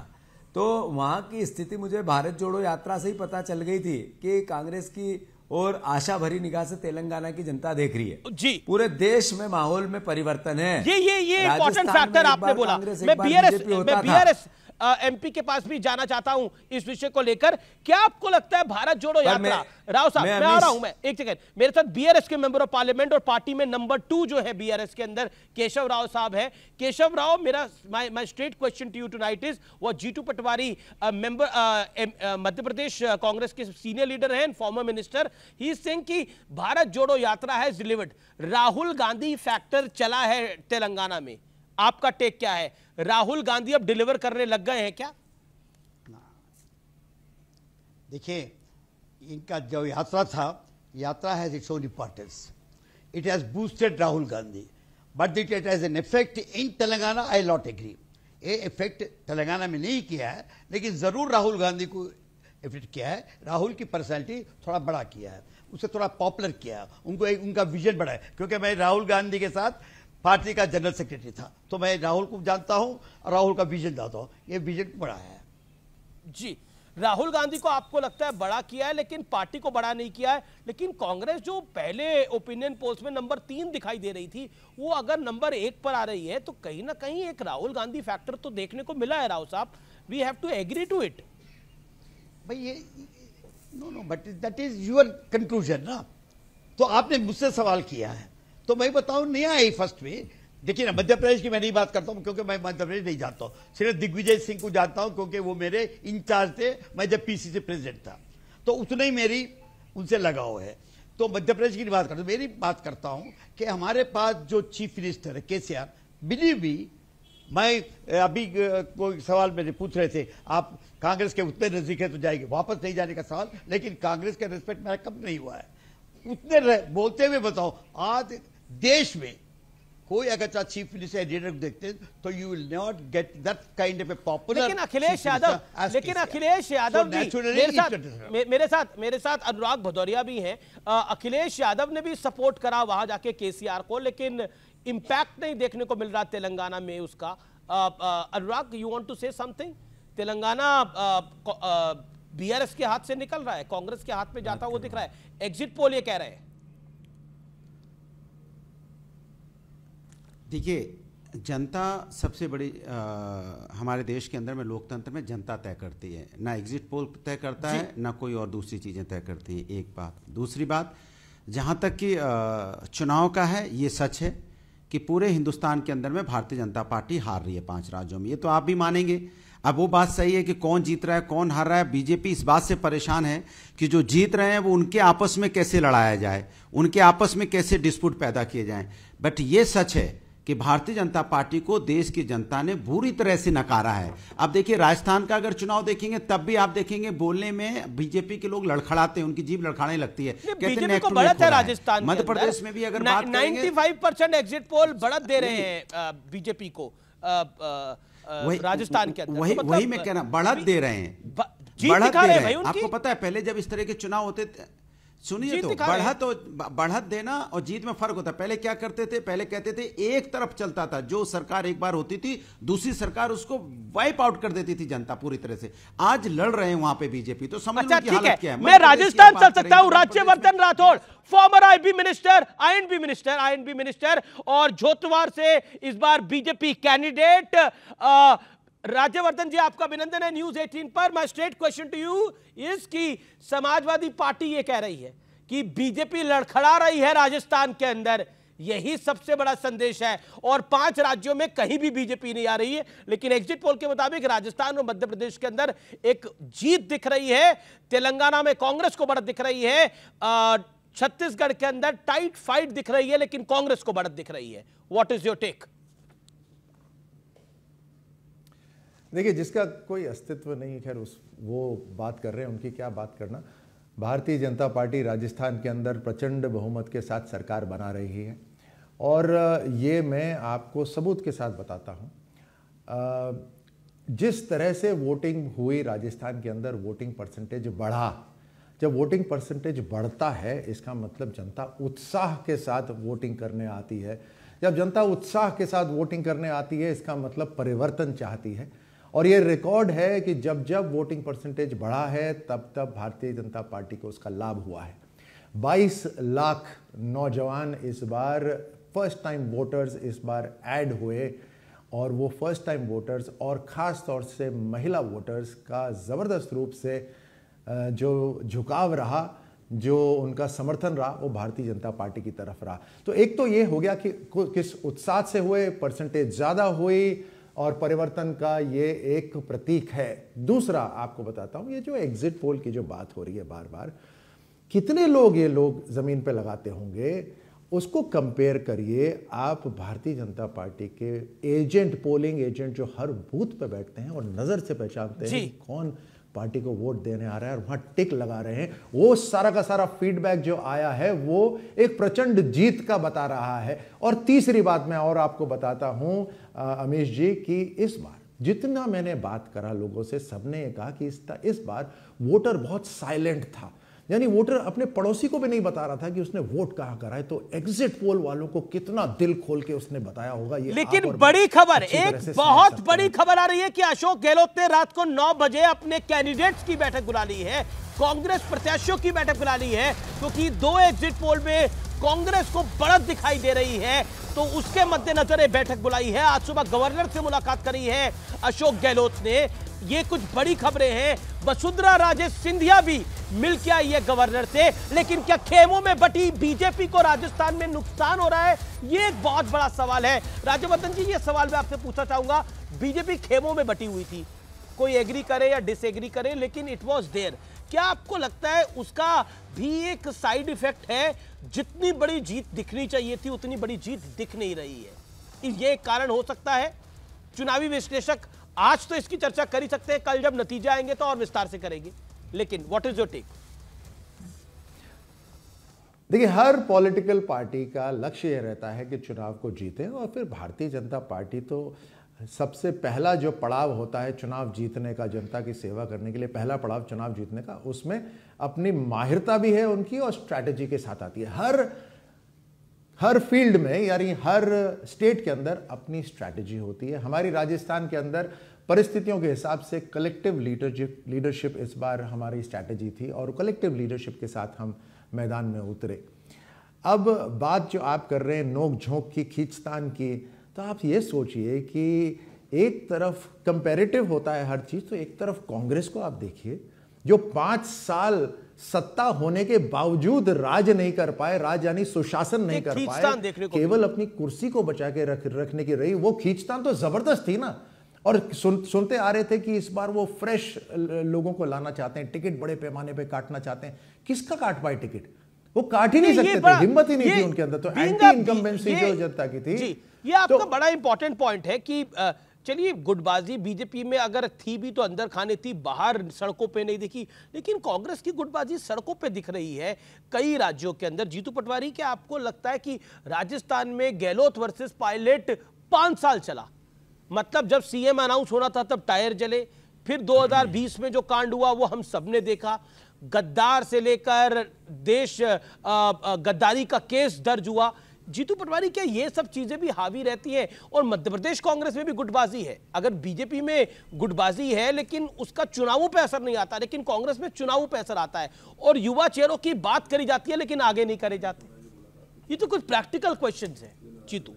तो वहां की स्थिति मुझे भारत जोड़ो यात्रा से ही पता चल गई थी कि कांग्रेस की और आशा भरी निगाह से तेलंगाना की जनता देख रही है जी। पूरे देश में माहौल में परिवर्तन है। ये इंपॉर्टेंट फैक्टर आपने बोला। मैं बीआरएस एमपी के पास भी जाना चाहता हूं इस विषय को लेकर। क्या आपको लगता है भारत जोड़ो यात्रा, राव साहब मैं आ रहा हूं, मैं एक सेकंड, मेरे साथ बीआरएस के मेंबर ऑफ पार्लियामेंट और पार्टी में नंबर 2 जो है बीआरएस के अंदर केशव राव साहब है। केशव राव, मेरा my straight question to you tonight is, वो जीतू पटवारी मेंबर मध्य प्रदेश कांग्रेस के सीनियर लीडर हैं, former minister, he is saying कि Bharat Jodo Yatra has delivered. Rahul Gandhi factor चला है तेलंगाना में, आपका टेक क्या है? राहुल गांधी अब डिलीवर करने लग गए हैं क्या? देखिए, इनका जो यात्रा था, yatra has its own importance, it has boosted Rahul Gandhi, but it has an effect in Telangana. I not agree, ये इफेक्ट तेलंगाना में नहीं किया है, लेकिन जरूर राहुल गांधी को इफेक्ट किया है। राहुल की पर्सनैलिटी थोड़ा बड़ा किया है, उसे थोड़ा पॉपुलर किया है, उनका विजन बढ़ा है। क्योंकि मैं राहुल गांधी के साथ पार्टी का जनरल सेक्रेटरी था, तो मैं राहुल को जानता हूं और राहुल का विजन जानता हूं, ये विजन बड़ा है जी। राहुल गांधी को आपको लगता है बड़ा किया है, लेकिन पार्टी को बड़ा नहीं किया है। लेकिन कांग्रेस जो पहले ओपिनियन पोल्स में नंबर 3 दिखाई दे रही थी, वो अगर नंबर 1 पर आ रही है, तो कहीं ना कहीं एक राहुल गांधी फैक्टर तो देखने को मिला है। राव साहब, we have to agree to it. भाई ये no, but that is your conclusion ना। तो आपने मुझसे सवाल किया है, तो मैं बताऊं, नहीं आई फर्स्ट में। देखिए ना, मध्य प्रदेश की मैं नहीं बात करता हूं क्योंकि मैं मध्य प्रदेश नहीं जानता हूं, सिर्फ दिग्विजय सिंह को जानता हूं क्योंकि वो मेरे इंचार्ज थे, मैं जब पीसीसी प्रेसिडेंट था, तो उतना ही मेरी उनसे लगाव है। तो मध्य प्रदेश की बात करता हूं, मेरी बात करता हूं कि हमारे पास जो चीफ मिनिस्टर है केसीआर, बिलीव मी, मैं अभी कोई सवाल मेरे पूछ रहे थे, आप कांग्रेस के उतने नजदीक है तो जाएंगे, वापस नहीं जाने का सवाल, लेकिन कांग्रेस का रिस्पेक्ट मेरा कम नहीं हुआ है। उतने बोलते हुए बताओ, आज देश में कोई अगर चीफ मिनिस्टर लीडर को देखते हैं तो you will not get that kind of A popular. लेकिन अखिलेश यादव भी मेरे साथ अनुराग भदौरिया भी हैं। अखिलेश यादव ने भी सपोर्ट करा वहां जाके केसीआर को, लेकिन इंपैक्ट नहीं देखने को मिल रहा तेलंगाना में उसका। Anurag, you want to say something? Telangana BRS के हाथ से निकल रहा है, कांग्रेस के हाथ में जाता हुआ दिख रहा है, एग्जिट पोल ये कह रहे हैं। देखिए, जनता सबसे बड़ी हमारे देश के अंदर में लोकतंत्र में जनता तय करती है, ना एग्जिट पोल तय करता है, ना कोई और दूसरी चीज़ें तय करती हैं। एक बात। दूसरी बात, जहाँ तक कि चुनाव का है, ये सच है कि पूरे हिंदुस्तान के अंदर में भारतीय जनता पार्टी हार रही है 5 राज्यों में। ये तो आप भी मानेंगे। अब वो बात सही है कि कौन जीत रहा है कौन हार रहा है। बीजेपी इस बात से परेशान है कि जो जीत रहे हैं वो उनके आपस में कैसे लड़ाया जाए, उनके आपस में कैसे डिस्प्यूट पैदा किए जाएं। बट ये सच है कि भारतीय जनता पार्टी को देश की जनता ने बुरी तरह से नकारा है। अब देखिए, राजस्थान का अगर चुनाव देखेंगे तब भी आप देखेंगे बोलने में बीजेपी के लोग लड़खड़ाते हैं, उनकी जीभ लड़खड़ाने लगती है। बीजेपी को बढ़त है राजस्थान, मध्य प्रदेश में भी अगर बात करेंगे 95% एग्जिट पोल बढ़त दे रहे हैं बीजेपी को राजस्थान के अंदर। वही मैं कह रहा हूं, बढ़त दे रहे हैं, बढ़त दे रहे हैं। आपको पता है पहले जब इस तरह के चुनाव होते थे, सुनिए तो, बढ़त देना और जीत में फर्क होता है। पहले क्या करते थे, पहले कहते थे एक तरफ चलता था, जो सरकार एक बार होती थी दूसरी सरकार उसको वाइप आउट कर देती थी जनता पूरी तरह से। आज लड़ रहे हैं वहां पे बीजेपी, तो समझ लो कि हालत क्या है। मैं राजस्थान चल सकता हूं। Rajyavardhan Rathore, former INB minister और झोटवार से इस बार बीजेपी कैंडिडेट। राज्यवर्धन जी, आपका अभिनंदन है न्यूज 18 पर। My straight question to you is कि समाजवादी पार्टी ये कह रही है कि बीजेपी लड़खड़ा रही है राजस्थान के अंदर, यही सबसे बड़ा संदेश है। और 5 राज्यों में कहीं भी बीजेपी नहीं आ रही है, लेकिन एग्जिट पोल के मुताबिक राजस्थान और मध्य प्रदेश के अंदर एक जीत दिख रही है। तेलंगाना में कांग्रेस को बढ़त दिख रही है। छत्तीसगढ़ के अंदर टाइट फाइट दिख रही है, लेकिन कांग्रेस को बढ़त दिख रही है। What is your take? देखिए, जिसका कोई अस्तित्व नहीं, खैर उस वो बात कर रहे हैं, उनकी क्या बात करना। भारतीय जनता पार्टी राजस्थान के अंदर प्रचंड बहुमत के साथ सरकार बना रही है, और ये मैं आपको सबूत के साथ बताता हूँ। जिस तरह से वोटिंग हुई राजस्थान के अंदर, वोटिंग परसेंटेज बढ़ा। जब वोटिंग परसेंटेज बढ़ता है, इसका मतलब जनता उत्साह के साथ वोटिंग करने आती है। जब जनता उत्साह के साथ वोटिंग करने आती है, इसका मतलब परिवर्तन चाहती है। और ये रिकॉर्ड है कि जब जब वोटिंग परसेंटेज बढ़ा है, तब तब भारतीय जनता पार्टी को उसका लाभ हुआ है। 22 लाख नौजवान इस बार फर्स्ट टाइम वोटर्स इस बार ऐड हुए, और वो फर्स्ट टाइम वोटर्स और ख़ास तौर से महिला वोटर्स का ज़बरदस्त रूप से जो झुकाव रहा, जो उनका समर्थन रहा, वो भारतीय जनता पार्टी की तरफ रहा। तो एक तो ये हो गया कि किस उत्साह से हुए, परसेंटेज ज़्यादा हुई, और परिवर्तन का ये एक प्रतीक है। दूसरा आपको बताता हूँ, ये जो एग्जिट पोल की जो बात हो रही है बार बार, कितने लोग ये लोग ज़मीन पे लगाते होंगे, उसको कंपेयर करिए आप भारतीय जनता पार्टी के एजेंट, पोलिंग एजेंट जो हर बूथ पे बैठते हैं और नज़र से पहचानते हैं कौन पार्टी को वोट देने आ रहा है और वहां टिक लगा रहे हैं। वो सारा का सारा फीडबैक जो आया है वो एक प्रचंड जीत का बता रहा है। और तीसरी बात मैं और आपको बताता हूं अमीश जी, कि इस बार जितना मैंने बात करा लोगों से, सबने ये कहा कि इस बार वोटर बहुत साइलेंट था, यानी वोटर अपने पड़ोसी को भी नहीं बता रहा था कि उसने वोट कहां करा है। तो एग्जिट पोल वालों को कितना दिल खोल के उसने बताया होगा। ये लेकिन बड़ी खबर, एक बहुत बड़ी खबर आ रही है कि अशोक गहलोत ने रात को 9 बजे अपने कैंडिडेट्स की बैठक बुला ली है, कांग्रेस प्रत्याशियों की बैठक बुला ली है, क्योंकि 2 एग्जिट पोल में कांग्रेस को बढ़त दिखाई दे रही है। तो उसके मद्देनजर ये बैठक बुलाई है। आज सुबह गवर्नर से मुलाकात करी है अशोक गहलोत ने। ये कुछ बड़ी खबरें हैं। वसुंधरा राजे सिंधिया भी मिल के आई है गवर्नर से। लेकिन क्या खेमों में बटी बीजेपी को राजस्थान में नुकसान हो रहा है? ये एक बहुत बड़ा सवाल है। राज्यवर्धन जी, ये सवाल मैं आपसे पूछना चाहूंगा। बीजेपी खेमों में बटी हुई थी, कोई एग्री करे या डिसएग्री करे, लेकिन इट वॉज देयर। क्या आपको लगता है उसका भी एक साइड इफेक्ट है? जितनी बड़ी जीत दिखनी चाहिए थी उतनी बड़ी जीत दिख नहीं रही है, ये एक कारण हो सकता है? चुनावी विश्लेषक आज तो इसकी चर्चा कर ही सकते हैं, कल जब नतीजे आएंगे तो और विस्तार से करेंगे, लेकिन व्हाट इज योर टेक? देखिए, हर पॉलिटिकल पार्टी का लक्ष्य यह रहता है कि चुनाव को जीते, और फिर भारतीय जनता पार्टी तो सबसे पहला जो पड़ाव होता है चुनाव जीतने का, जनता की सेवा करने के लिए पहला पड़ाव चुनाव जीतने का, उसमें अपनी माहिरता भी है उनकी और स्ट्रैटेजी के साथ आती है। हर फील्ड में, यानी हर स्टेट के अंदर अपनी स्ट्रैटेजी होती है। हमारी राजस्थान के अंदर परिस्थितियों के हिसाब से कलेक्टिव लीडरशिप इस बार हमारी स्ट्रैटेजी थी, और कलेक्टिव लीडरशिप के साथ हम मैदान में उतरे। अब बात जो आप कर रहे हैं नोक झोंक की, खींचतान की, तो आप ये सोचिए कि एक तरफ कंपैरेटिव होता है हर चीज, तो एक तरफ कांग्रेस को आप देखिए जो 5 साल सत्ता होने के बावजूद राज नहीं कर पाए, राज यानी सुशासन नहीं कर पाए, केवल अपनी कुर्सी को बचा के रखने की रही। वो खींचतान तो जबरदस्त थी ना। और सुनते आ रहे थे कि इस बार वो फ्रेश लोगों को लाना चाहते हैं, टिकट बड़े पैमाने पे काटना चाहते हैं। किसका काट पाए टिकट? वो काट ही नहीं सकते थे, हिम्मत ही नहीं थी उनके अंदर। तो एंटी इनकम्बेंसी जो जनता की थी। ये आपका बड़ा इंपॉर्टेंट पॉइंट है कि चलिए गुटबाजी बीजेपी में अगर थी भी तो अंदर खाने थी, बाहर सड़कों पे नहीं दिखी, लेकिन कांग्रेस की गुटबाजी सड़कों पे दिख रही है कई राज्यों के अंदर। जीतू पटवारी, क्या आपको लगता है कि राजस्थान में गहलोत वर्सेस पायलट 5 साल चला? मतलब जब सीएम अनाउंस होना था तब टायर जले, फिर 2020 में जो कांड हुआ वो हम सबने देखा, गद्दार से लेकर देश गद्दारी का केस दर्ज हुआ। जीतू पटवारी, क्या ये सब चीजें भी हावी रहती हैं? और मध्य प्रदेश कांग्रेस में भी गुटबाजी है। अगर बीजेपी में गुटबाजी है लेकिन उसका चुनावों पे असर नहीं आता, लेकिन कांग्रेस में चुनावों पे असर आता है। और युवा चेहरों की बात करी जाती है लेकिन आगे नहीं करे जाते। ये तो कुछ प्रैक्टिकल क्वेश्चंस हैं जीतू।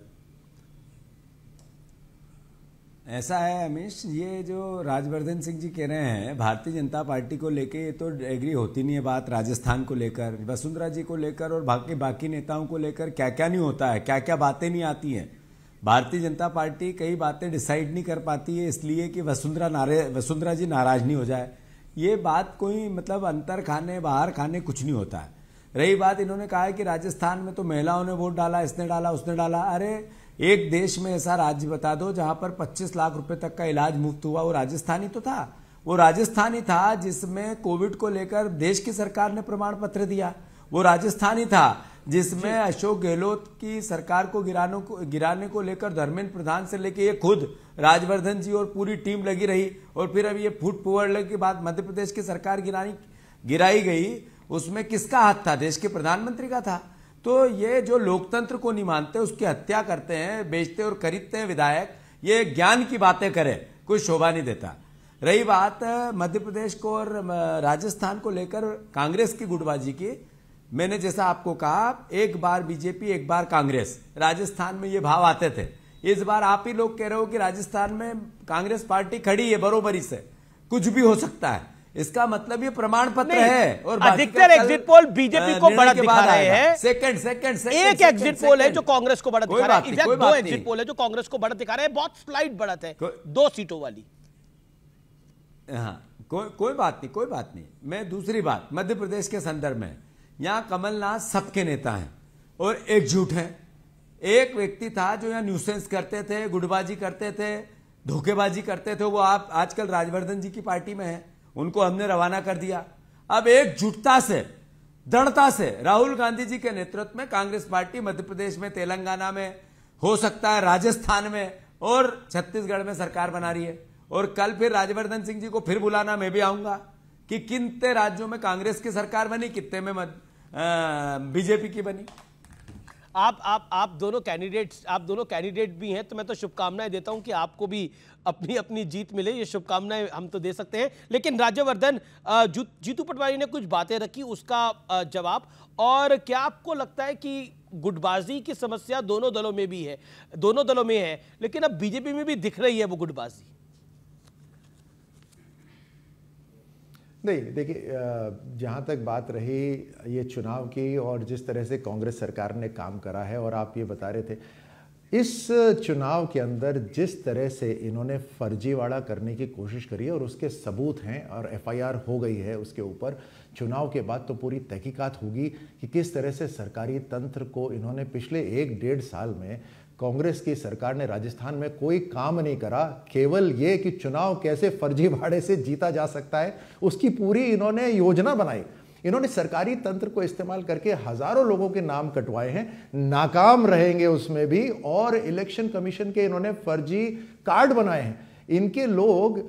ऐसा है अमीश, ये जो राजवर्धन सिंह जी कह रहे हैं भारतीय जनता पार्टी को लेके, ये तो एग्री होती नहीं है बात। राजस्थान को लेकर, वसुंधरा जी को लेकर और बाकी नेताओं को लेकर क्या क्या नहीं होता है, क्या क्या बातें नहीं आती हैं। भारतीय जनता पार्टी कई बातें डिसाइड नहीं कर पाती है इसलिए कि वसुंधरा जी नाराज नहीं हो जाए। ये बात कोई मतलब अंतर खाने बाहर खाने कुछ नहीं होता है। रही बात, इन्होंने कहा है कि राजस्थान में तो महिलाओं ने वोट डाला, इसने डाला उसने डाला। अरे एक देश में ऐसा राज्य बता दो जहां पर 25 लाख रुपए तक का इलाज मुफ्त हुआ, वो राजस्थान ही तो था। वो राजस्थान ही था जिसमें कोविड को लेकर देश की सरकार ने प्रमाण पत्र दिया। वो राजस्थान ही था जिसमें अशोक गहलोत की सरकार को गिराने को लेकर धर्मेंद्र प्रधान से लेकर ये खुद राजवर्धन जी और पूरी टीम लगी रही। और फिर अब ये फुट पुअर के बाद मध्य प्रदेश की सरकार गिराई गई, उसमें किसका हाथ था? देश के प्रधानमंत्री का था। तो ये जो लोकतंत्र को नहीं मानते, उसकी हत्या करते हैं, बेचते और खरीदते हैं विधायक, ये ज्ञान की बातें करें, कोई शोभा नहीं देता। रही बात मध्य प्रदेश को और राजस्थान को लेकर कांग्रेस की गुटबाजी की, मैंने जैसा आपको कहा, एक बार बीजेपी एक बार कांग्रेस, राजस्थान में ये भाव आते थे। इस बार आप ही लोग कह रहे हो कि राजस्थान में कांग्रेस पार्टी खड़ी है बरोबरी से, कुछ भी हो सकता है। इसका मतलब ये प्रमाण पत्र है। और अधिकतर एग्जिट पोल बीजेपी को बढ़त दिखा रहे हैं। एक एग्जिट पोल है जो कांग्रेस को बढ़त दिखा रहा है। 2 एग्जिट पोल है जो कांग्रेस को बढ़त दिखा रहे हैं, बहुत स्लाइड बढ़त है, 2 सीटों वाली। हाँ, कोई बात नहीं। मैं दूसरी बात, मध्य प्रदेश के संदर्भ में, यहां कमलनाथ सबके नेता हैं और एकजुट हैं। एक व्यक्ति था जो यहां न्यूसेंस करते थे, गुटबाजी करते थे, धोखेबाजी करते थे, वो आप आजकल राजवर्धन जी की पार्टी में है, उनको हमने रवाना कर दिया। अब एकजुटता से, दृढ़ता से राहुल गांधी जी के नेतृत्व में कांग्रेस पार्टी मध्य प्रदेश में, तेलंगाना में, हो सकता है राजस्थान में और छत्तीसगढ़ में सरकार बना रही है। और कल फिर राजवर्धन सिंह जी को फिर बुलाना, मैं भी आऊंगा कि कितने राज्यों में कांग्रेस की सरकार बनी, कितने में बीजेपी की बनी। आप दोनों कैंडिडेट भी हैं, तो मैं तो शुभकामनाएं देता हूं कि आपको भी अपनी अपनी जीत मिले। ये शुभकामनाएं हम तो दे सकते हैं। लेकिन राज्यवर्धन, जीतू पटवारी ने कुछ बातें रखी, उसका जवाब। और क्या आपको लगता है कि गुटबाजी की समस्या दोनों दलों में है, लेकिन अब बीजेपी में भी दिख रही है वो गुटबाजी? नहीं, देखिए, जहाँ तक बात रही ये चुनाव की और जिस तरह से कांग्रेस सरकार ने काम करा है, और आप ये बता रहे थे, इस चुनाव के अंदर जिस तरह से इन्होंने फर्जीवाड़ा करने की कोशिश करी है और उसके सबूत हैं और एफआईआर हो गई है उसके ऊपर, चुनाव के बाद तो पूरी तहकीकात होगी कि किस तरह से सरकारी तंत्र को इन्होंने पिछले 1-1.5 साल में, कांग्रेस की सरकार ने राजस्थान में कोई काम नहीं करा, केवल ये कि चुनाव कैसे फर्जीवाड़े से जीता जा सकता है, उसकी पूरी इन्होंने योजना बनाई। इन्होंने सरकारी तंत्र को इस्तेमाल करके हजारों लोगों के नाम कटवाए हैं, नाकाम रहेंगे उसमें भी। और इलेक्शन कमीशन के इन्होंने फर्जी कार्ड बनाए हैं। इनके लोग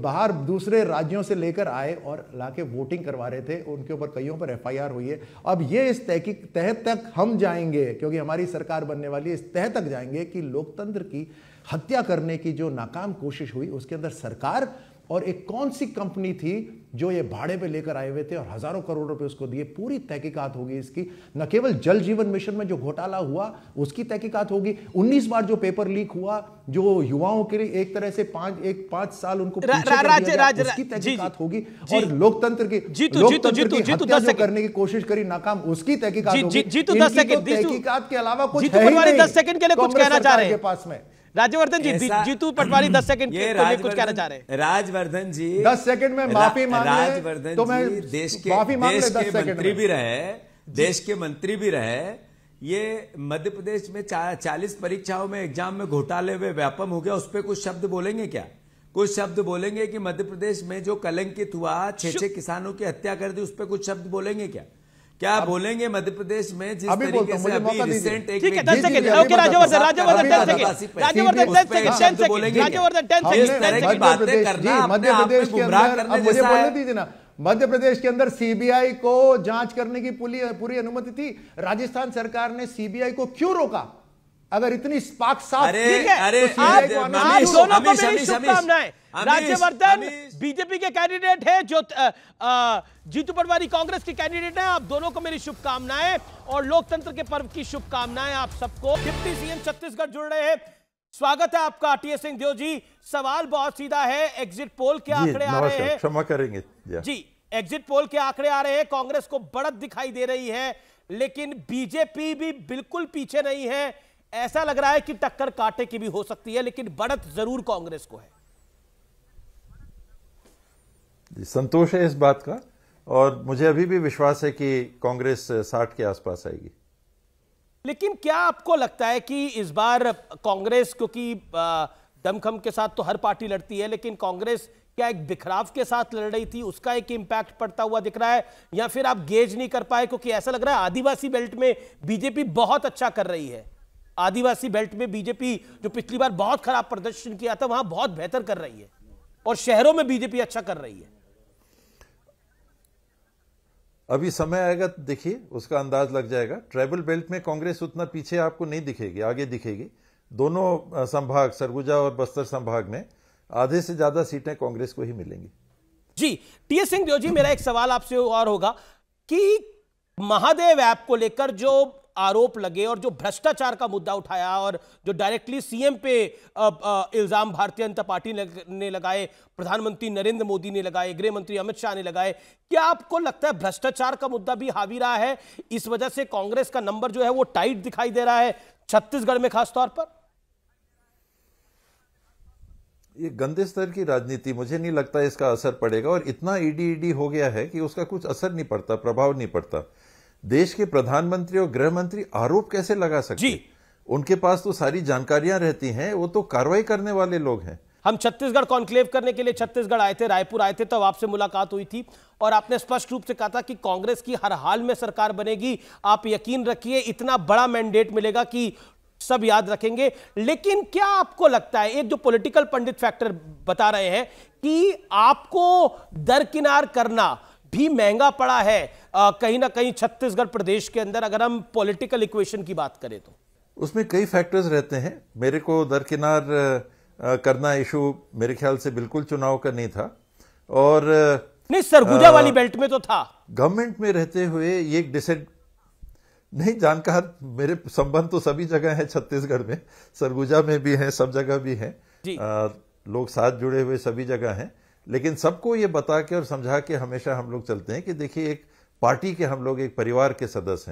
बाहर दूसरे राज्यों से लेकर आए और लाके वोटिंग करवा रहे थे, उनके ऊपर कईयों पर एफआईआर हुई है। अब ये इस तह तक हम जाएंगे, क्योंकि हमारी सरकार बनने वाली है, इस तह तक जाएंगे कि लोकतंत्र की हत्या करने की जो नाकाम कोशिश हुई उसके अंदर सरकार और एक कौन सी कंपनी थी जो ये भाड़े पे लेकर आए हुए थे और हजारों करोड़ रुपए उसको दिए। पूरी तहकीकात होगी इसकी। न केवल जल जीवन मिशन में जो घोटाला हुआ उसकी तहकीकात होगी, 19 बार जो पेपर लीक हुआ, जो युवाओं के लिए एक तरह से 5 साल उनको पीछे कर दिया गया, उसकी तहकीकात होगी। और लोकतंत्र की हत्या जो करने की कोशिश करी नाकाम, उसकी तहकीकात होगी। तहकीकात के अलावा कुछ है ही नहीं। 10 सेकंड के लिए कुछ कहना चाह रहे हैं पास में राज्यवर्धन जी। जीतू पटवारी 10 सेकंड के लिए कुछ कहना चाह रहे हैं। राजवर्धन जी 10 सेकंड में माफी मांग ले राजवर्धन तो मैं देश के मंत्री भी रहे, देश के मंत्री भी रहे। ये मध्य प्रदेश में 40 परीक्षाओं में एग्जाम में घोटाले हुए व्यापम हो गया, उस पर कुछ शब्द बोलेंगे क्या? कुछ शब्द बोलेंगे कि मध्य प्रदेश में जो कलंकित हुआ, 6 किसानों की हत्या कर दी, उस पर कुछ शब्द बोलेंगे क्या? क्या बोलेंगे मध्य प्रदेश में जिस तरीके से अभी रिसेंट एक ठीक है 10 second okay Rajvardhan 10 second Rajvardhan 10 second बातें करना मध्य प्रदेश के अंदर मुझे बोलने दीजिए ना। मध्य प्रदेश के अंदर सीबीआई को जांच करने की पूरी अनुमति थी। राजस्थान सरकार ने सीबीआई को क्यों रोका? अगर इतनी स्पार्क साफ अरे आप दोनों को मेरी शुभकामनाएं। राज्यवर्धन बीजेपी के कैंडिडेट है, जो जीतू पटवारी कांग्रेस के कैंडिडेट है। आप दोनों को मेरी शुभकामनाएं और लोकतंत्र के पर्व की शुभकामनाएं आप सबको। डिप्टी सीएम छत्तीसगढ़ जुड़ रहे हैं, स्वागत है आपका टीएस सिंहदेव जी। सवाल बहुत सीधा है, एग्जिट पोल के आंकड़े आ रहे हैं, क्षमा करेंगे जी, एग्जिट पोल के आंकड़े आ रहे हैं, कांग्रेस को बढ़त दिखाई दे रही है, लेकिन बीजेपी भी बिल्कुल पीछे नहीं है। ऐसा लग रहा है कि टक्कर कांटे की भी हो सकती है, लेकिन बढ़त जरूर कांग्रेस को है। संतोष है इस बात का, और मुझे अभी भी विश्वास है कि कांग्रेस 60 के आसपास आएगी। लेकिन क्या आपको लगता है कि इस बार कांग्रेस, क्योंकि दमखम के साथ तो हर पार्टी लड़ती है, लेकिन कांग्रेस क्या एक बिखराव के साथ लड़ रही थी, उसका एक इंपैक्ट पड़ता हुआ दिख रहा है, या फिर आप गेज नहीं कर पाए? क्योंकि ऐसा लग रहा है आदिवासी बेल्ट में बीजेपी बहुत अच्छा कर रही है। आदिवासी बेल्ट में बीजेपी जो पिछली बार बहुत खराब प्रदर्शन किया था, वहां बहुत बेहतर कर रही है, और शहरों में बीजेपी अच्छा कर रही है। अभी समय आएगा तो देखिए, उसका अंदाज लग जाएगा। ट्राइबल बेल्ट में कांग्रेस उतना पीछे आपको नहीं दिखेगी, आगे दिखेगी। दोनों संभाग, सरगुजा और बस्तर संभाग में आधे से ज्यादा सीटें कांग्रेस को ही मिलेंगी। जी टीएस सिंहदेव जी, मेरा एक सवाल आपसे और होगा कि महादेव ऐप को लेकर जो आरोप लगे और जो भ्रष्टाचार का मुद्दा उठाया और जो डायरेक्टली सीएम पे इल्जाम भारतीय जनता पार्टी ने लगाए, प्रधानमंत्री नरेंद्र मोदी ने लगाए, गृह मंत्री अमित शाह ने लगाए, क्या आपको लगता है भ्रष्टाचार का मुद्दा भी हावी रहा है? इस वजह से कांग्रेस का नंबर जो है वो टाइट दिखाई दे रहा है छत्तीसगढ़ में खासतौर पर। ये गंदे स्तर की राजनीति, मुझे नहीं लगता इसका असर पड़ेगा, और इतना ईडी हो गया है कि उसका कुछ असर नहीं पड़ता, प्रभाव नहीं पड़ता। देश के प्रधानमंत्री और गृह मंत्री आरोप कैसे लगा सकते हैं? उनके पास तो सारी जानकारियां रहती हैं, वो तो कार्रवाई करने वाले लोग हैं। हम छत्तीसगढ़ कॉन्क्लेव करने के लिए छत्तीसगढ़ आए थे, रायपुर आए थे, तब आपसे मुलाकात हुई थी और आपने स्पष्ट रूप से कहा था कि कांग्रेस की हर हाल में सरकार बनेगी। आप यकीन रखिए, इतना बड़ा मैंडेट मिलेगा कि सब याद रखेंगे। लेकिन क्या आपको लगता है, एक जो पॉलिटिकल पंडित फैक्टर बता रहे हैं कि आपको दरकिनार करना भी महंगा पड़ा है कहीं ना कहीं छत्तीसगढ़ प्रदेश के अंदर, अगर हम पॉलिटिकल इक्वेशन की बात करें तो? उसमें कई फैक्टर्स रहते हैं। मेरे को दरकिनार करना इशू मेरे ख्याल से बिल्कुल चुनाव का नहीं था, और नहीं, सरगुजा वाली बेल्ट में तो था। गवर्नमेंट में रहते हुए ये डिसाइड नहीं, जानकार मेरे संबंध तो सभी जगह है छत्तीसगढ़ में, सरगुजा में भी है, सब जगह भी है, लोग साथ जुड़े हुए सभी जगह हैं। लेकिन सबको ये बता के और समझा के हमेशा हम लोग चलते हैं कि देखिए, एक पार्टी के हम लोग एक परिवार के सदस्य हैं।